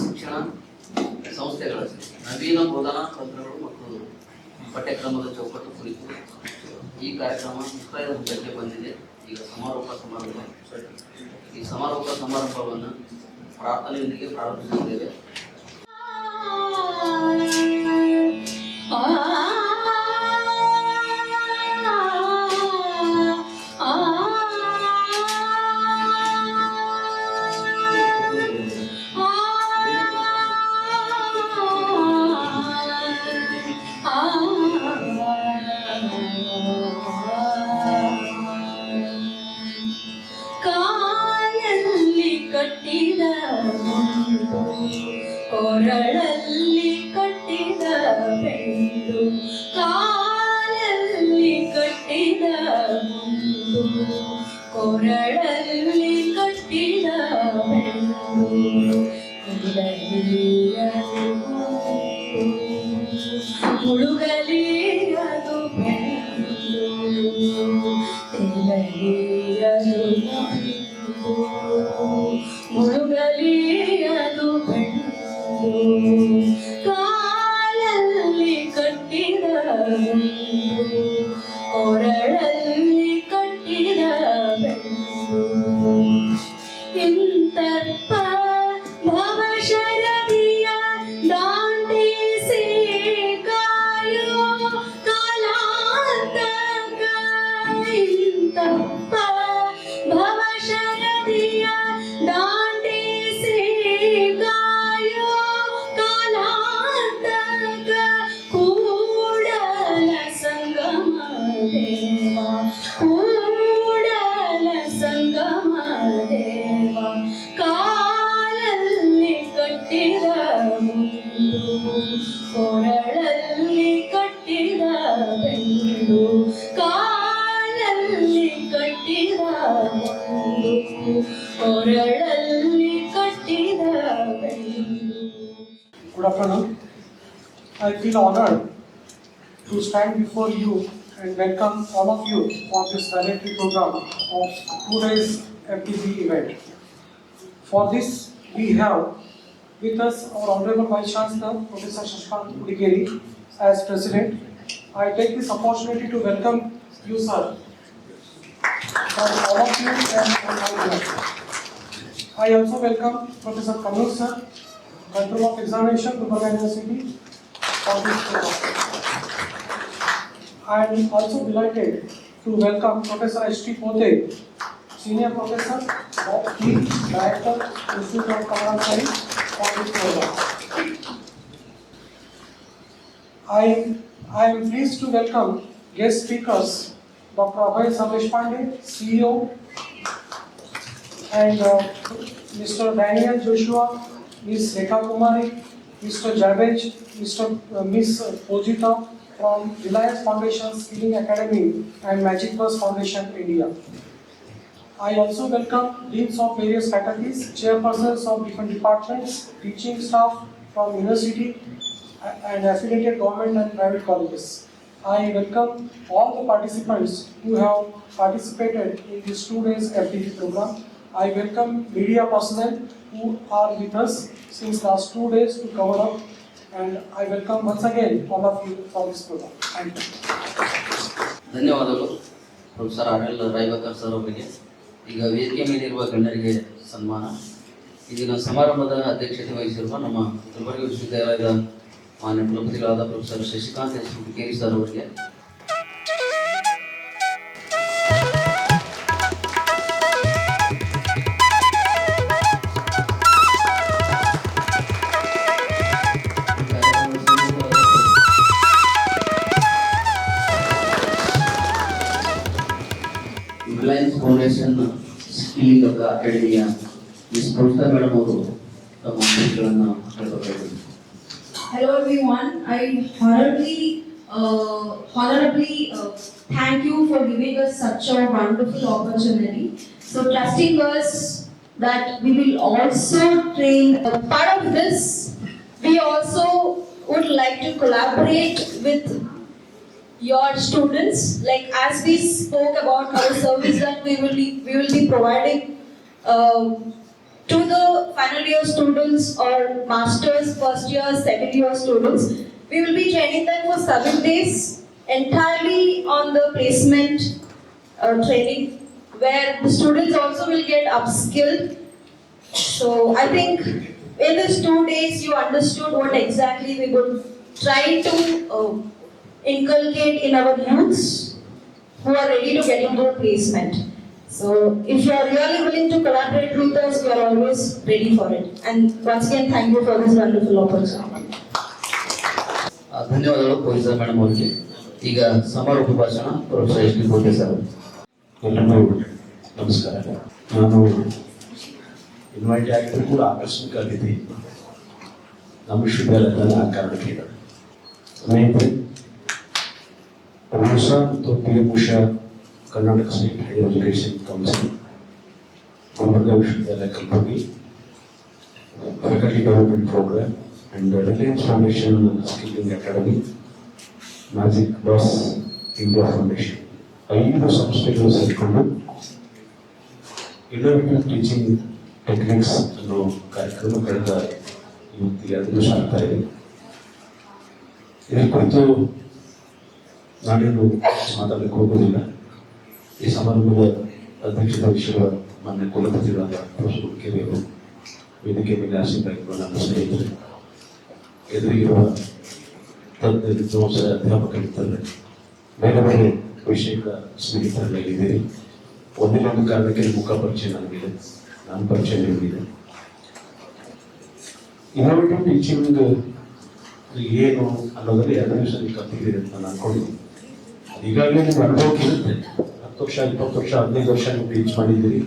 ಶಿಕ್ಷಣ ಸಂಸ್ಥೆಗಳ ನವೀನ ಬೋಧನಾ ತಂತ್ರಗಳು ಮತ್ತು ಪಠ್ಯಕ್ರಮದ ಚೌಕಟ್ಟು ಕುರಿತು ಈ ಕಾರ್ಯಕ್ರಮ ಮುಕ್ತಾಯದ ಹಂತಕ್ಕೆ ಬಂದಿದೆ. ಈಗ ಸಮಾರೋಪ ಸಮಾರಂಭ. ಈ ಸಮಾರೋಪ ಸಮಾರಂಭವನ್ನು ಪ್ರಾರ್ಥನೆಯೊಂದಿಗೆ ಪ್ರಾರಂಭಿಸುತ್ತೇವೆ. ಕಟ್ಟಿದ ಕೊರಳಲ್ಲಿ ಕಟ್ಟಿದ ಬೆಂಡು, ಕಾಲಲ್ಲಿ ಕಟ್ಟಿದ ಮುಂಡು, ಕೊರಳಲ್ಲಿ ಕಟ್ಟಿದ ಬೆಂಡು, ಮುಳುಗಲಿ ಅದು ಬೆಂಡು, ತೆಲಗಿಯದು ಮುಳುಗಲಿ ಅದು ಬೆಂಡು, ಕಾಲಲ್ಲಿ ಕಟ್ಟಿದ ಬೆಂಡು, ಕೊರಳಲ್ಲಿ ಕಟ್ಟಿದ ಬೆಂಡು, ಇಂತರ್ಪ ಭವಶರದಿಯ ದಾಂಡಿಸಿ ಕಾಯೋ ಕಾಲಾಂತಕ, ಇಂತರ್ಪ ಭವಶರದಿಯ ದಾಂಡಿಸಿ ಕಾಯೋ ಕಾಲಾಂತಕ, ಕೂಡಲ ಸಂಗಮ ದೇವ, ಕೂಡಲ ಸಂಗಮ ದೇವ, ಕಾಲಲ್ಲಿ ಕಟ್ಟಿದ ಮುಂಡು, ಕೊರಳಲ್ಲಿ ಕಟ್ಟಿದ ಬೆಂಡು, ಕಾಲಲ್ಲಿ ಕಟ್ಟಿದ ಮುಂಡು, ಕೊರಳಲ್ಲಿ ಕಟ್ಟಿದ ಬೆಂಡು. Good afternoon. I feel honored to stand before you and welcome all of you on this valedictory program of 2 days FTP event. For this, we have with us our Honorable Vice Chancellor, Professor Shashikant Udigeri, as President. I take this opportunity to welcome you, sir, from all of you and all of you. I also welcome Professor Kamul, sir, Control of Examination, Gulbarga University, for this program. I am also delighted to welcome Professor H.T. Pote, Senior Professor, Director, Institute of Command Science, for this program. I am pleased to welcome guest speakers, Dr. Abhay Samdeshpande, CEO, and Mr. Daniel Joshua, Ms. Rekha Kumari, Mr. Javed, Ms. Pojita from Reliance Foundation Skilling Academy and Magic Bus Foundation India. I also welcome deans of various faculties, chairpersons of different departments, teaching staff from university and affiliated government and private colleges. I welcome all the participants who have participated in this 2 days FTP program. I welcome media personnel who are with us since last 2 days to cover up, and I welcome once again all of you for this program. Thank you. ಧನ್ಯವಾದಗಳು professor Anil ರಾಯ್ಬಕರ್ sir ಅವರಿಗೆ. ಈಗ ವೇದಿಕೆ ಮೇಲಿರುವ ಗಣ್ಯರಿಗೆ ಸನ್ಮಾನ. ಇಂದಿನ ಸಮಾರಂಭದ ಅಧ್ಯಕ್ಷತೆ ವಹಿಸಿರುವ ನಮ್ಮ ಗುಲ್ಬರ್ಗ ವಿಶ್ವವಿದ್ಯಾಲಯದ ಮಾನ್ಯ ಕುಲಪತಿಗಳಾದ ಪ್ರೊಫೆಸರ್ ಶಶಿಕಾಂತ್ ಎಸ್ ಉಡಿಗೇರಿ ಸರ್ ಅವರಿಗೆ. ರಿಲಯನ್ಸ್ ಫೌಂಡೇಶನ್ ಸ್ಕಿಲ್ಲಿಂಗ್ ಅಕಾಡೆಮಿಯ ಮಿಸ್ ಪ್ರೊಫೆಸರ್ ಮೇಡಮ್ ಅವರು ತಮ್ಮ ಮಾಹಿತಿಗಳನ್ನು ಹೇಳಬೇಕಾಗಿದೆ. Hello everyone, I honorably thank you for giving us such a wonderful opportunity. So trusting us that we will also train. Part of this, we also would like to collaborate with your students. Like as we spoke about our service that we will be providing to the final year students or masters, first year, second year students, we will be training them for 7 days entirely on the placement training, where the students also will get upskilled. So I think in these 2 days you understood what exactly we would try to inculcate in our youths who are ready to get into a placement. So if you are really willing to collaborate with us, we are always ready for it. And once again, thank you for this wonderful opportunity. ಧನ್ಯವಾದಗಳು ಪೊಲೀಸರ್ madam ಅವರಿಗೆ. ಈಗ ಸಮಾರೋಪ ಭಾಷಣ professor S D ಬೋತೆ sir. ಎಲ್ಲರಿಗೂ ನಮಸ್ಕಾರ. ನಾನು invite ಆಗಿದ್ರು ಕೂಡ ಆಕಸ್ಮಿಕ ಅತಿಥಿ ನಮ್ಮ ವಿಶ್ವವಿದ್ಯಾಲಯದಲ್ಲಿ ಆ ಕಾರಣಕ್ಕೆ ಇದ್ದಾರೆ. ಸ್ನೇಹಿತರೆ, ರೂಸ ಮತ್ತು ಪಿಎಂಶ Karnataka state higher education council, Gulbarga ವಿಶ್ವವಿದ್ಯಾಲಯ Kalaburagi, faculty development programme and Reliance foundation skilling academy, magic bus India foundation 5 ಸಂಸ್ಥೆಗಳು ಸೇರಿಕೊಂಡು ಇನ್ನೋವೇಟಿವ್ ಟೀಚಿಂಗ್ ಟೆಕ್ನಿಕ್ಸ್ ಅನ್ನೋ ಕಾರ್ಯಕ್ರಮ ಕಳೆದ ಇವತ್ತಿಗೆ 2 ದಿವಸ ಆಗ್ತಾ ಇದೆ. ಇದರ ಕುರಿತು ನಾನೇನು ಮಾತಾಡಲಿಕ್ಕೆ ಹೋಗೋದಿಲ್ಲ. ಈ ಸಮಾರಂಭದ ಅಧ್ಯಕ್ಷತೆ ವಹಿಸಿರುವ ಮಾನ್ಯ ಕುಲಪತಿಗಳಾದ ಪ್ರೊಫೆಸರ್ ಕೆರೆ ಅವರು, ವೇದಿಕೆ ಮೇಲೆ ಆಸೀನರಾಗಿರುವ ನನ್ನ ಸ್ನೇಹಿತರೆ, ಎದುರಿಗಿರುವ ತಜ್ಞ ವಿದ್ವಾಂಸರ ಅಧ್ಯಾಪಕರಿದ್ದಾರೆ, ಬೇರೆ ಬೇರೆ ವಿಷಯಗಳ ಸ್ನೇಹಿತರೆಲ್ಲ ಇದ್ದೀರಿ. ಒಂದಿನೊಂದು ಕಾರಣಕ್ಕೆ ಮುಖ ಪರಿಚಯ ನನಗಿದೆ, ನಾನು ಪರಿಚಯ ನಿಮಗಿದೆ. ಇನ್ನೋವೇಟಿವ್ ಟೀಚಿಂಗ್ ಏನು ಅನ್ನೋದ್ರಲ್ಲಿ 2 ದಿವಸ ನೀವು ಕಲ್ತಿದ್ದೀರಿ ಅಂತ ನಾನು ಅನ್ಕೊಂಡಿದ್ದೀನಿ. ಈಗಾಗಲೇ ನಿಮ್ಗೆ ಅನುಭವಕ್ಕೆ ಇರುತ್ತೆ. 10 ವರ್ಷ, 20 ವರ್ಷ, 15 ವರ್ಷ ನೀವು ಟೀಚ್ ಮಾಡಿದ್ದೀರಿ.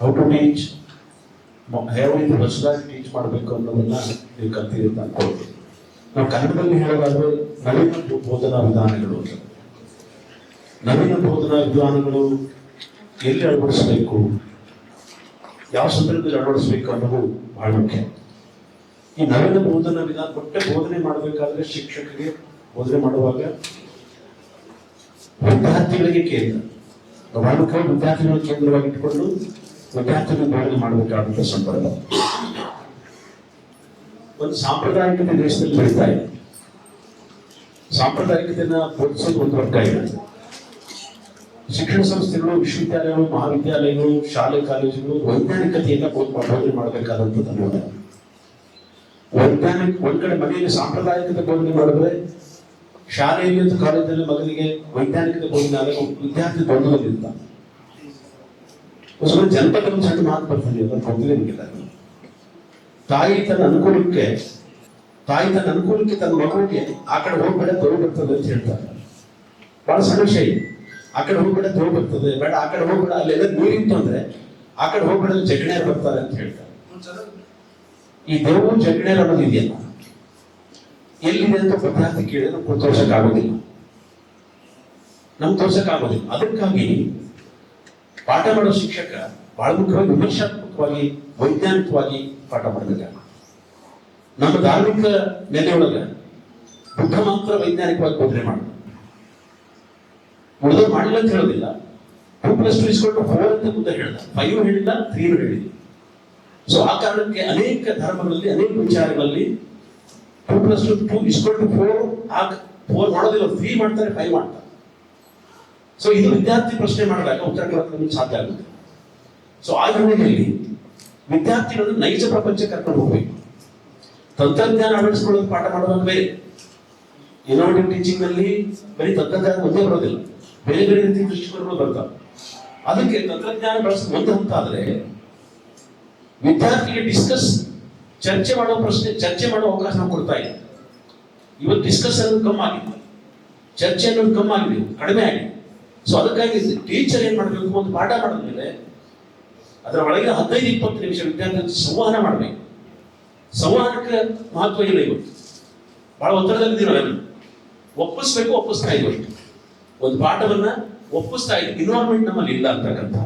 ಹೌ ಟು ಟೀಚ್, ಯಾವ ರೀತಿ ಹೊಸದಾಗಿ ಟೀಚ್ ಮಾಡಬೇಕು ಅನ್ನೋದನ್ನ ನೀವು ಕಲ್ತಿದ್ದೀರಿ ಅಂತ ಅನ್ಕೊಳ್ತೀವಿ. ನಾವು ಕನ್ನಡದಲ್ಲಿ ಹೇಳೋದಾದ್ರೆ ನವೀನ ಬೋಧನಾ ವಿಧಾನಗಳು ಅಂತ. ನವೀನ ಬೋಧನಾ ವಿಧಾನಗಳು ಎಲ್ಲಿ ಅಳವಡಿಸಬೇಕು, ಯಾವ ಸಂದರ್ಭದಲ್ಲಿ ಅಳವಡಿಸಬೇಕು ಅನ್ನೋದು ಬಹಳ ಮುಖ್ಯ. ಈ ನವೀನ ಬೋಧನಾ ವಿಧಾನ ಬೋಧನೆ ಮಾಡಬೇಕಾದ್ರೆ ಶಿಕ್ಷಕರಿಗೆ ಬೋಧನೆ ಮಾಡುವಾಗ ವಿದ್ಯಾರ್ಥಿಗಳಿಗೆ ಕೇಂದ್ರ, ಪ್ರಮುಖವಾಗಿ ವಿದ್ಯಾರ್ಥಿಗಳ ಕೇಂದ್ರವಾಗಿ ಇಟ್ಟುಕೊಂಡು ವಿದ್ಯಾರ್ಥಿಗಳ ಬೋಧನೆ ಮಾಡಬೇಕಾದಂತ ಸಂದರ್ಭ. ಒಂದು ಸಾಂಪ್ರದಾಯಿಕತೆ ದೇಶದಲ್ಲಿ ಬೆಳೀತಾ ಇದೆ. ಸಾಂಪ್ರದಾಯಿಕತೆಯನ್ನ ಬೋಧಿಸೋದು ಒಂದು ವರ್ಗ ಇದೆ. ಶಿಕ್ಷಣ ಸಂಸ್ಥೆಗಳು, ವಿಶ್ವವಿದ್ಯಾಲಯಗಳು, ಮಹಾವಿದ್ಯಾಲಯಗಳು, ಶಾಲೆ ಕಾಲೇಜುಗಳು ವೈಜ್ಞಾನಿಕತೆಯನ್ನ ಬೋಧನೆ ಮಾಡಬೇಕಾದಂಥದ್ದು ಅನ್ನೋದು. ಒಂದ್ ಕಡೆ ಮನೆಯಲ್ಲಿ ಸಾಂಪ್ರದಾಯಿಕತೆ ಬೋಧನೆ ಮಾಡಿದ್ರೆ, ಶಾಲೆಯಲ್ಲಿ ಮತ್ತು ಕಾಲೇಜಲ್ಲಿ ಮಗನಿಗೆ ವೈಜ್ಞಾನಿಕತೆ ಬೋಧನೆ ಆದಾಗ ವಿದ್ಯಾರ್ಥಿ ದ್ವಂದ್ವದಲ್ಲಿರ್ತಾನೆ. ಜನಪದ ಒಂದು ಸಣ್ಣ ಮಾತು ಬರ್ತದೆ, ಅದನ್ನು ಗೊತ್ತಿಲ್ಲ ನಿಮಗಿಲ್ಲ. ತಾಯಿ ತನ್ನ ಅನುಕೂಲಕ್ಕೆ ತನ್ನ ಮಗುವಿಗೆ ಆ ಕಡೆ ಹೋಗ್ಬೇಡ ದೊರೆ ಬರ್ತದೆ ಅಂತ ಹೇಳ್ತಾರೆ. ಬಹಳ ಸಣ್ಣ ವಿಷಯ. ಆ ಕಡೆ ಹೋಗ್ಬೇಡ ದೊರೆ ಬರ್ತದೆ, ಬೇಡ ಆ ಕಡೆ ಹೋಗ್ಬೇಡ, ಅಲ್ಲೆಲ್ಲ ನೀರಿತ್ತು ಅಂದ್ರೆ ಆ ಕಡೆ ಹೋಗ್ಬೇಡ ಜಗಣ್ಯರು ಬರ್ತಾರೆ ಅಂತ ಹೇಳ್ತಾರೆ. ಈ ದೇವು ಜಗಣ್ಯರು ಅನ್ನೋದು ಇದೆಯಲ್ಲ, ಎಲ್ಲಿದೆ ಅಂತ ವಿದ್ಯಾರ್ಥಿ ಕೇಳಿದ್ರೆ ತೋರ್ಸಕ್ಕಾಗೋದಿಲ್ಲ, ನಮ್ಗೆ ತೋರ್ಸಕ್ಕಾಗೋದಿಲ್ಲ. ಅದಕ್ಕಾಗಿ ಪಾಠ ಮಾಡೋ ಶಿಕ್ಷಕ ಬಹಳ ಮುಖ್ಯವಾಗಿ ವಿಮರ್ಶಾತ್ಮಕವಾಗಿ, ವೈಜ್ಞಾನಿಕವಾಗಿ ಪಾಠ ಮಾಡಬೇಕಾಗ. ನಮ್ಮ ಧಾರ್ಮಿಕ ನೆಲೆಯೊಳಗ ಬುದ್ಧ ಮಾತ್ರ ವೈಜ್ಞಾನಿಕವಾಗಿ ಬೋಧನೆ ಮಾಡೋದು, ಉಳಿದ ಮಾಡಿಲ್ಲ ಅಂತ ಹೇಳೋದಿಲ್ಲ. 2+2 = 4 ಅಂತ ಮುಂದೆ ಹೇಳ್ದ, 5 ಹೇಳಿಲ್ಲ, 3 ಹೇಳಿಲ್ಲ. ಸೊ ಆ ಕಾರಣಕ್ಕೆ ಅನೇಕ ಧರ್ಮಗಳಲ್ಲಿ, ಅನೇಕ ವಿಚಾರಗಳಲ್ಲಿ 2+2 = 4 ಮಾಡೋದಿಲ್ಲ, 3 ಮಾಡ್ತಾರೆ, 5 ಮಾಡ್ತಾರೆ. ಸೊ ಇದು ವಿದ್ಯಾರ್ಥಿ ಪ್ರಶ್ನೆ ಮಾಡಿದಾಗ ಉತ್ತರ ಕೊಡಕ್ಕೆ ನಮಗೆ ಸಾಧ್ಯ ಆಗುತ್ತೆ. ಸೊ ಆ ಹಿನ್ನೆಲೆಯಲ್ಲಿ ವಿದ್ಯಾರ್ಥಿಗಳನ್ನು ನೈಜ ಪ್ರಪಂಚಕ್ಕೆ ಕರ್ಕೊಂಡು ಹೋಗ್ಬೇಕು. ತಂತ್ರಜ್ಞಾನ ಅಳವಡಿಸಿಕೊಳ್ಳೋದು ಪಾಠ ಮಾಡುವಾಗ ಬೇರೆ. ಇನ್ನೋವೇಟಿವ್ ಟೀಚಿಂಗ್ ನಲ್ಲಿ ಬರೀ ತಂತ್ರಜ್ಞಾನ ಒಂದೇ ಬರೋದಿಲ್ಲ, ಬೇರೆ ಬೇರೆ ರೀತಿ ದೃಷ್ಟಿಕೋನಗಳು ಬರ್ತಾವೆ. ಅದಕ್ಕೆ ತಂತ್ರಜ್ಞಾನ ಬಳಸೋದು ಒಂದು ಹಂತ ಆದ್ರೆ, ವಿದ್ಯಾರ್ಥಿಗೆ ಚರ್ಚೆ ಮಾಡೋ ಅವಕಾಶ ನಾವು ಕೊಡ್ತಾ ಇಲ್ಲ. ಇವತ್ತು ಡಿಸ್ಕಸ್ ಅನ್ನೋದು ಕಮ್ಮಿ ಆಗಿದೆ, ಚರ್ಚೆ ಅನ್ನೋದು ಕಡಿಮೆ ಆಗಿದೆ. ಸೊ ಅದಕ್ಕಾಗಿ ಟೀಚರ್ ಏನ್ ಮಾಡಬೇಕು, ಒಂದು ಪಾಠ ಮಾಡಿದ್ಮೇಲೆ ಅದರ ಒಳಗೆ 15-20 ನಿಮಿಷ ವಿದ್ಯಾರ್ಥಿ ಸಂವಹನ ಮಾಡಬೇಕು. ಸಂವಹನಕ್ಕೆ ಮಹತ್ವ ಇಲ್ಲ. ಇವತ್ತು ಬಹಳ ಒತ್ತಡದಲ್ಲಿದ್ದೀವಿ, ನಾವೆಲ್ಲ ಒಪ್ಪಿಸ್ತಾ ಇದ್ದೀವಿ. ಒಂದು ಪಾಠವನ್ನ ಒಪ್ಪಿಸ್ತಾ ಇದ್ದೀವಿ, ಇನ್ವಾಲ್ವ್ಮೆಂಟ್ ನಮ್ಮಲ್ಲಿ ಇಲ್ಲ ಅಂತಕ್ಕಂಥ.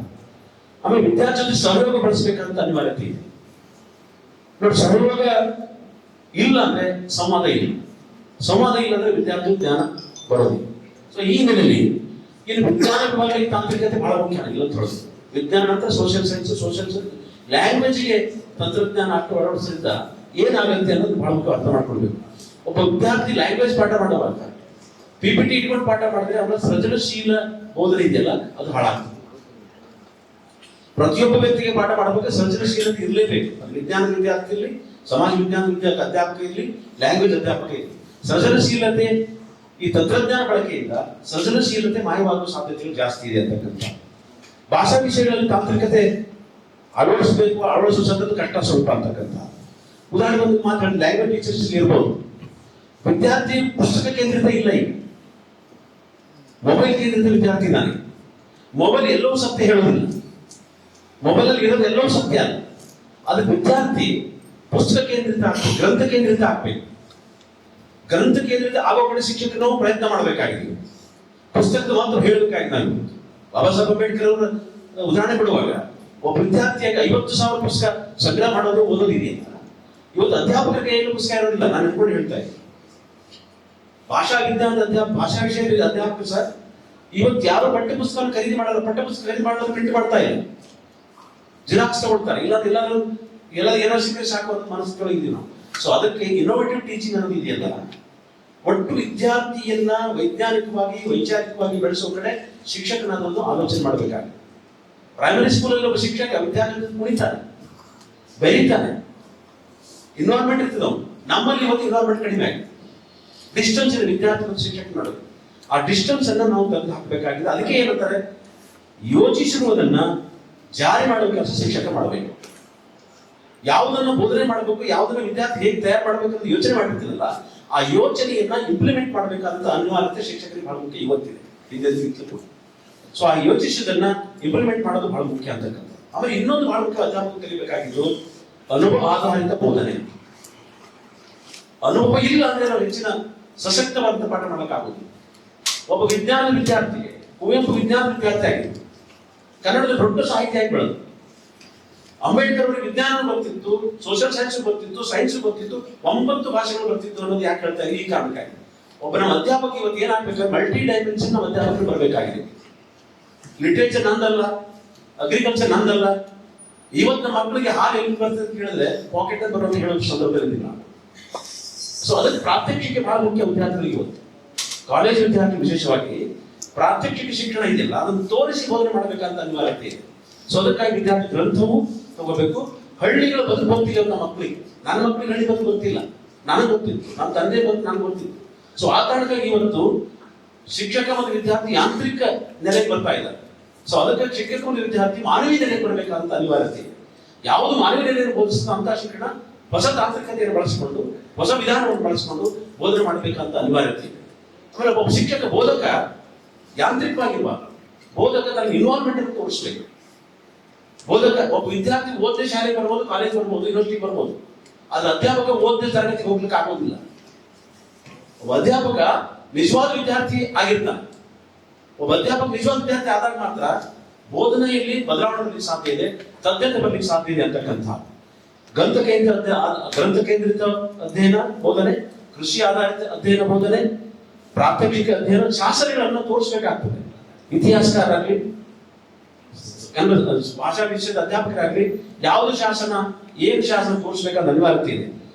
ಆಮೇಲೆ ವಿದ್ಯಾರ್ಥಿ ಜೊತೆ ಸಹಯೋಗ ಬಳಸಬೇಕಂತ ಅನಿವಾರ್ಯತೆ ಇದೆ. ನೋಡಿ, ಸಹಯೋಗ ಇಲ್ಲ ಅಂದ್ರೆ ಸಂವಾದ ಇಲ್ಲ ಅಂದ್ರೆ ವಿದ್ಯಾರ್ಥಿ ಜ್ಞಾನ ಬರೋದಿಲ್ಲ. ಸೊ ಈ ನೆಲೆಯಲ್ಲಿ ಇನ್ನು ವಿಜ್ಞಾನ ವಿಭಾಗದಲ್ಲಿ ತಾಂತ್ರಿಕತೆ ಬಹಳ ಮುಖ್ಯ ಇಲ್ಲ ಅಂತ ಹೇಳೋದು. ವಿಜ್ಞಾನ ಅಂತ ಸೋಷಿಯಲ್ ಸೈನ್ಸ್ ಲ್ಯಾಂಗ್ವೇಜ್ಗೆ ತಂತ್ರಜ್ಞಾನ ಅಳವಡಿಸಿದ ಏನಾಗುತ್ತೆ ಅನ್ನೋದು ಬಹಳ ಮುಖ್ಯ ಅರ್ಥ ಮಾಡ್ಕೊಳ್ಬೇಕು. ಒಬ್ಬ ವಿದ್ಯಾರ್ಥಿ ಲ್ಯಾಂಗ್ವೇಜ್ ಪಾಠ ಮಾಡುವಾಗ PPT ಇಟ್ಕೊಂಡು ಪಾಠ ಮಾಡಿದ್ರೆ ಅವರ ಸೃಜನಶೀಲ ಬೋಧನೆ ಇದೆಯಲ್ಲ ಅದು ಹಾಳಾಗ್ತದೆ. ಪ್ರತಿಯೊಬ್ಬ ವ್ಯಕ್ತಿಗೆ ಪಾಠ ಮಾಡಬೇಕು, ಸೃಜನಶೀಲತೆ ಇರಲೇಬೇಕು. ಅದು ವಿಜ್ಞಾನದ ವಿದ್ಯಾರ್ಥಿ ಇರಲಿ, ಸಮಾಜ ವಿಜ್ಞಾನ ಅಧ್ಯಾಪಕ ಇರಲಿ, ಲ್ಯಾಂಗ್ವೇಜ್ ಅಧ್ಯಾಪಕ ಇರಲಿ. ಸೃಜನಶೀಲತೆ ಈ ತಂತ್ರಜ್ಞಾನ ಬಳಕೆಯಿಂದ ಸೃಜನಶೀಲತೆ ಮಾಯವಾಗುವ ಸಾಧ್ಯತೆಗಳು ಜಾಸ್ತಿ ಇದೆ ಅಂತಕ್ಕಂಥ. ಭಾಷಾ ವಿಷಯಗಳಲ್ಲಿ ತಾಂತ್ರಿಕತೆ ಅಳವಡಿಸುವ ಸಂದರ್ಭ ಕಷ್ಟ ಸ್ವಲ್ಪ ಅಂತಕ್ಕಂಥ. ಉದಾಹರಣೆ ಒಂದು ಮಾತಾಡಿ ಲ್ಯಾಂಗ್ವೇಜ್ ಟೀಚರ್ಸ್ ಇರ್ಬೋದು. ವಿದ್ಯಾರ್ಥಿ ಪುಸ್ತಕ ಕೇಂದ್ರಿತ ಇಲ್ಲ, ಈಗ ಮೊಬೈಲ್ ಕೇಂದ್ರಿತ ವಿದ್ಯಾರ್ಥಿ. ನಾನು ಮೊಬೈಲ್ ಎಲ್ಲವೂ ಸತ್ಯ ಹೇಳೋದಿಲ್ಲ, ಮೊಬೈಲ್ ಅಲ್ಲಿ ಇರೋದು ಎಲ್ಲವೂ ಸತ್ಯ ಅಲ್ಲ. ಅದಕ್ಕೆ ವಿದ್ಯಾರ್ಥಿ ಪುಸ್ತಕ ಕೇಂದ್ರಿತ ಆಗ್ಬೇಕು, ಗ್ರಂಥ ಕೇಂದ್ರಿತ ಆಗ್ಬೇಕು. ಗ್ರಂಥ ಕೇಂದ್ರಿತ ಆಗೋ ಕಡೆ ಶಿಕ್ಷಕರು ನಾವು ಪ್ರಯತ್ನ ಮಾಡಬೇಕಾಗಿದೆ. ಪುಸ್ತಕದ ಮಾತ್ರ ಹೇಳಬೇಕಾಗಿದೆ. ನಾನು ಬಾಬಾ ಸಾಹೇಬ್ ಅಂಬೇಡ್ಕರ್ ಅವರ ಉದಾಹರಣೆ ಕೊಡುವಾಗ ಒಬ್ಬ ವಿದ್ಯಾರ್ಥಿಯಾಗಿ 50,000 ಪುಸ್ತಕ ಸಂಗ್ರಹ ಮಾಡೋದು ಓದೋದಿದೆ. ಇವತ್ತು ಅಧ್ಯಾಪಕರ ಕೈಯಲ್ಲಿ ಪುಸ್ತಕ ಇರೋದಿಲ್ಲ. ನಾನು ಅನ್ಕೊಂಡು ಹೇಳ್ತಾ ಇದ್ದೀನಿ, ಭಾಷಾ ವಿಜ್ಞಾನದ ಭಾಷಾ ವಿಷಯದಲ್ಲಿ ಅಧ್ಯಾಪಕ ಸರ್ ಇವತ್ತು ಯಾರು ಪಠ್ಯ ಪುಸ್ತಕ ಖರೀದಿ ಮಾಡಲ್ಲ, ಪಠ್ಯ ಪುಸ್ತಕ ಖರೀದಿ ಮಾಡೋದು ಪ್ರಿಂಟ್ ಮಾಡ್ತಾ ಇಲ್ಲ, ಜಿರಾಕ್ಸ್ ತಗೊಳ್ತಾರೆ. ಎಲ್ಲ ಏನೋ ಸಿಕ್ಕರೆ ಸಾಕು ಅಂತ ಮನಸ್ಸಿನೊಳಗಿದ್ದೀವಿ ನಾವು. ಸೊ ಅದಕ್ಕೆ ಇನ್ನೋವೇಟಿವ್ ಟೀಚಿಂಗ್ ಅನ್ನೋದು ಇದೆಯಲ್ಲ, ಒಟ್ಟು ವಿದ್ಯಾರ್ಥಿಯನ್ನ ವೈಜ್ಞಾನಿಕವಾಗಿ ವೈಚಾರಿಕವಾಗಿ ಬೆಳೆಸೋ ಕಡೆ ಶಿಕ್ಷಕನಾದೊಂದು ಆಲೋಚನೆ ಮಾಡಬೇಕಾಗಿದೆ. ಪ್ರೈಮರಿ ಸ್ಕೂಲಲ್ಲಿ ಒಬ್ಬ ಶಿಕ್ಷಕ ವಿದ್ಯಾರ್ಥಿ ಕುಣಿತಾನೆ, ಬೆರೀತಾನೆ, ಇನ್ವಾಲ್ವ್ಮೆಂಟ್ ಇರ್ತದೆ ಅವನು. ನಮ್ಮಲ್ಲಿ ಇವತ್ತು ಇನ್ವಾಲ್ವ್ಮೆಂಟ್ ಕಡಿಮೆ ಆಗಿದೆ. ಡಿಸ್ಟೆನ್ಸ್ ಇದೆ ವಿದ್ಯಾರ್ಥಿ ಮತ್ತು ಶಿಕ್ಷಕ ಮಾಡೋದು. ಆ ಡಿಸ್ಟೆನ್ಸ್ ಅನ್ನ ನಾವು ತೆಗೆದು ಹಾಕಬೇಕಾಗಿದೆ. ಅದಕ್ಕೆ ಏನಂತಾರೆ, ಯೋಚಿಸಿರುವುದನ್ನ ಜಾರಿ ಮಾಡುವ ಕೆಲಸ ಶಿಕ್ಷಕ ಮಾಡಬೇಕು. ಯಾವುದನ್ನ ಬೋಧನೆ ಮಾಡಬೇಕು, ಯಾವುದನ್ನ ವಿದ್ಯಾರ್ಥಿ ಹೇಗೆ ತಯಾರು ಮಾಡಬೇಕು ಅಂತ ಯೋಚನೆ ಮಾಡಿರ್ತೀರಲ್ಲ, ಆ ಯೋಚನೆಯನ್ನ ಇಂಪ್ಲಿಮೆಂಟ್ ಮಾಡಬೇಕಾದಂತ ಅನಿವಾರ್ಯತೆ ಶಿಕ್ಷಕರಿಗೆ ಬಹಳ ಮುಖ್ಯ ಇವತ್ತಿದೆ, ಹಿಂದೆ. ಸೊ ಆ ಯೋಚಿಸಿದನ್ನ ಇಂಪ್ಲಿಮೆಂಟ್ ಮಾಡೋದು ಬಹಳ ಮುಖ್ಯ ಅಂತಕ್ಕಂಥ. ಆಮೇಲೆ ಇನ್ನೊಂದು ಬಹಳ ಮುಖ್ಯ ಅಧ್ಯಾಪಕ ಕಲಿಬೇಕಾಗಿದ್ದು ಅನುಭವ ಆಧಾರಿತ ಬೋಧನೆ. ಅನುಭವ ಇಲ್ಲ ಅಂದ್ರೆ ನಾವು ಹೆಚ್ಚಿನ ಸಶಕ್ತವಾದ ಪಾಠ ಮಾಡಕ್ಕಾಗೋದು. ಒಬ್ಬ ವಿಜ್ಞಾನ ವಿದ್ಯಾರ್ಥಿಗೆ ಕುವೆಂಪು ವಿಜ್ಞಾನ ವಿದ್ಯಾರ್ಥಿ ಆಗಿತ್ತು, ಕನ್ನಡದ ದೊಡ್ಡ ಸಾಹಿತ್ಯ ಆಗಿ ಬೆಳೆದು. ಅಂಬೇಡ್ಕರ್ ಅವರಿಗೆ ವಿಜ್ಞಾನ ಬರ್ತಿತ್ತು, ಸೋಷಿಯಲ್ ಸೈನ್ಸ್ ಬರ್ತಿತ್ತು, ಸೈನ್ಸ್ ಬರ್ತಿತ್ತು, 9 ಭಾಷೆಗಳು ಬರ್ತಿತ್ತು ಅನ್ನೋದು ಯಾಕೆ ಹೇಳ್ತಾರೆ? ಈ ಕಾರಣಕ್ಕಾಗಿ ಒಬ್ಬ ನಮ್ಮ ಅಧ್ಯಾಪಕ ಇವತ್ತು ಏನಾಗಬೇಕು, ಮಲ್ಟಿ ಡೈಮೆನ್ಷನ್ ನಮ್ಮ ಅಧ್ಯಾಪಕರು ಬರಬೇಕಾಗಿದೆ. ಲಿಟ್ರೇಚರ್ ನಂದಲ್ಲ, ಅಗ್ರಿಕಲ್ಚರ್ ನಂದಲ್ಲ. ಇವತ್ತು ನಮ್ಮ ಮಕ್ಕಳಿಗೆ ಹಾಲು ಎಲ್ಲಿ ಬರ್ತದೆ ಅಂತ ಕೇಳಿದ್ರೆ ಪಾಕೆಟ್ ಅಂತ ಬರೋದು ಹೇಳೋ ಸಂದರ್ಭದಲ್ಲಿ ನಾವು. ಸೊ ಅದಕ್ಕೆ ಪ್ರಾತ್ಯಕ್ಷಿಕೆ ಬಹಳ ಮುಖ್ಯ ವಿದ್ಯಾರ್ಥಿಗಳಿಗೆ. ಇವತ್ತು ಕಾಲೇಜ್ ವಿದ್ಯಾರ್ಥಿ ವಿಶೇಷವಾಗಿ ಪ್ರಾತ್ಯಕ್ಷಿಕ ಶಿಕ್ಷಣ ಇದೆಯಲ್ಲ, ಅದನ್ನು ತೋರಿಸಿ ಬೋಧನೆ ಮಾಡಬೇಕಂತ ಅನಿವಾರ್ಯತೆ ಇದೆ. ಸೊ ಅದಕ್ಕಾಗಿ ವಿದ್ಯಾರ್ಥಿ ಗ್ರಂಥವೂ ತಗೋಬೇಕು. ಹಳ್ಳಿಗಳ ಬದುಕು ಗೊತ್ತಿಲ್ಲ ನಮ್ಮ ಮಕ್ಕಳಿಗೆ. ನನ್ನ ಮಕ್ಕಳಿಗೆ ಹಳ್ಳಿ ಬದುಕು ಗೊತ್ತಿಲ್ಲ, ನನಗೆ ಗೊತ್ತಿತ್ತು, ನನ್ನ ತಂದೆ ಬದುಕು ನನಗೆ ಗೊತ್ತಿತ್ತು. ಸೊ ಆ ಕಾರಣಕ್ಕಾಗಿ ಇವತ್ತು ಶಿಕ್ಷಕ ಮತ್ತು ವಿದ್ಯಾರ್ಥಿ ಯಾಂತ್ರಿಕ ನೆಲೆಗೆ ಬರ್ತಾ ಇದ್ದಾರೆ. ಸೊ ಅದಕ್ಕಾಗಿ ಶಿಕ್ಷಕ ಮತ್ತು ವಿದ್ಯಾರ್ಥಿ ಮಾನವೀಯ ನೆಲೆಗೆ ಬರಬೇಕಂತ ಅನಿವಾರ್ಯತೆ ಇದೆ. ಯಾವುದು ಮಾನವೀಯ ನೆಲೆಯನ್ನು ಬೋಧಿಸುತ್ತ ಅಂತ ಶಿಕ್ಷಣ ಹೊಸ ತಾಂತ್ರಿಕತೆಯನ್ನು ಬಳಸಿಕೊಂಡು, ಹೊಸ ವಿಧಾನವನ್ನು ಬಳಸಿಕೊಂಡು ಬೋಧನೆ ಮಾಡಬೇಕಂತ ಅನಿವಾರ್ಯತೆ ಇದೆ. ಆಮೇಲೆ ಒಬ್ಬ ಶಿಕ್ಷಕ ಬೋಧಕ ಯಾಂತ್ರಿಕವಾಗಿರುವಾಗ ಬೋಧಕ ತನ್ನ ಇನ್ವಾಲ್ವ್ಮೆಂಟ್ ಅನ್ನು ತೋರಿಸಬೇಕು. ಬೋಧಕ ಒಬ್ಬ ವಿದ್ಯಾರ್ಥಿ ಓದದೆ ಶಾಲೆಗೆ ಬರ್ಬೋದು, ಕಾಲೇಜ್ ಬರ್ಬೋದು, ಯೂನಿವರ್ಸಿಟಿ ಬರ್ಬೋದು, ಆದ್ರೆ ಅಧ್ಯಾಪಕ ಓದದೆ ತರಗತಿಗೆ ಹೋಗ್ಲಿಕ್ಕೆ ಆಗೋದಿಲ್ಲ. ಒಬ್ಬ ಅಧ್ಯಾಪಕ ನಿಜವಾದ ವಿದ್ಯಾರ್ಥಿ ಆಗಿರ್ತಾನೆ. ಒಬ್ಬ ಅಧ್ಯಾಪಕ ನಿಜವಾದ ವಿದ್ಯಾರ್ಥಿ ಆದಾಗ ಮಾತ್ರ ಬೋಧನೆಯಲ್ಲಿ ಬದಲಾವಣೆ ಬರಲಿಕ್ಕೆ ಸಾಧ್ಯ ಇದೆ, ತಜ್ಞತೆ ಬರಲಿಕ್ಕೆ ಸಾಧ್ಯ ಇದೆ ಅಂತಕ್ಕಂಥ. ಗ್ರಂಥ ಕೇಂದ್ರಿತ ಅಧ್ಯಯನ ಬೋಧನೆ, ಕೃಷಿ ಆಧಾರಿತ ಅಧ್ಯಯನ ಬೋಧನೆ, ಪ್ರಾತ್ಯಕ್ಷಿಕ ಅಧ್ಯಯನ, ಶಾಸನಗಳನ್ನು ತೋರಿಸಬೇಕಾಗ್ತದೆ. ಇತಿಹಾಸಕಾರರಾಗಲಿ, ಭಾಷಾ ವಿಷಯದ ಅಧ್ಯಾಪಕರಾಗಲಿ ಯಾವುದು ಶಾಸನ, ಏನು ಶಾಸನ ತೋರಿಸಬೇಕಾದ ಅನಿವಾರ್ಯತೆ ಇದೆ.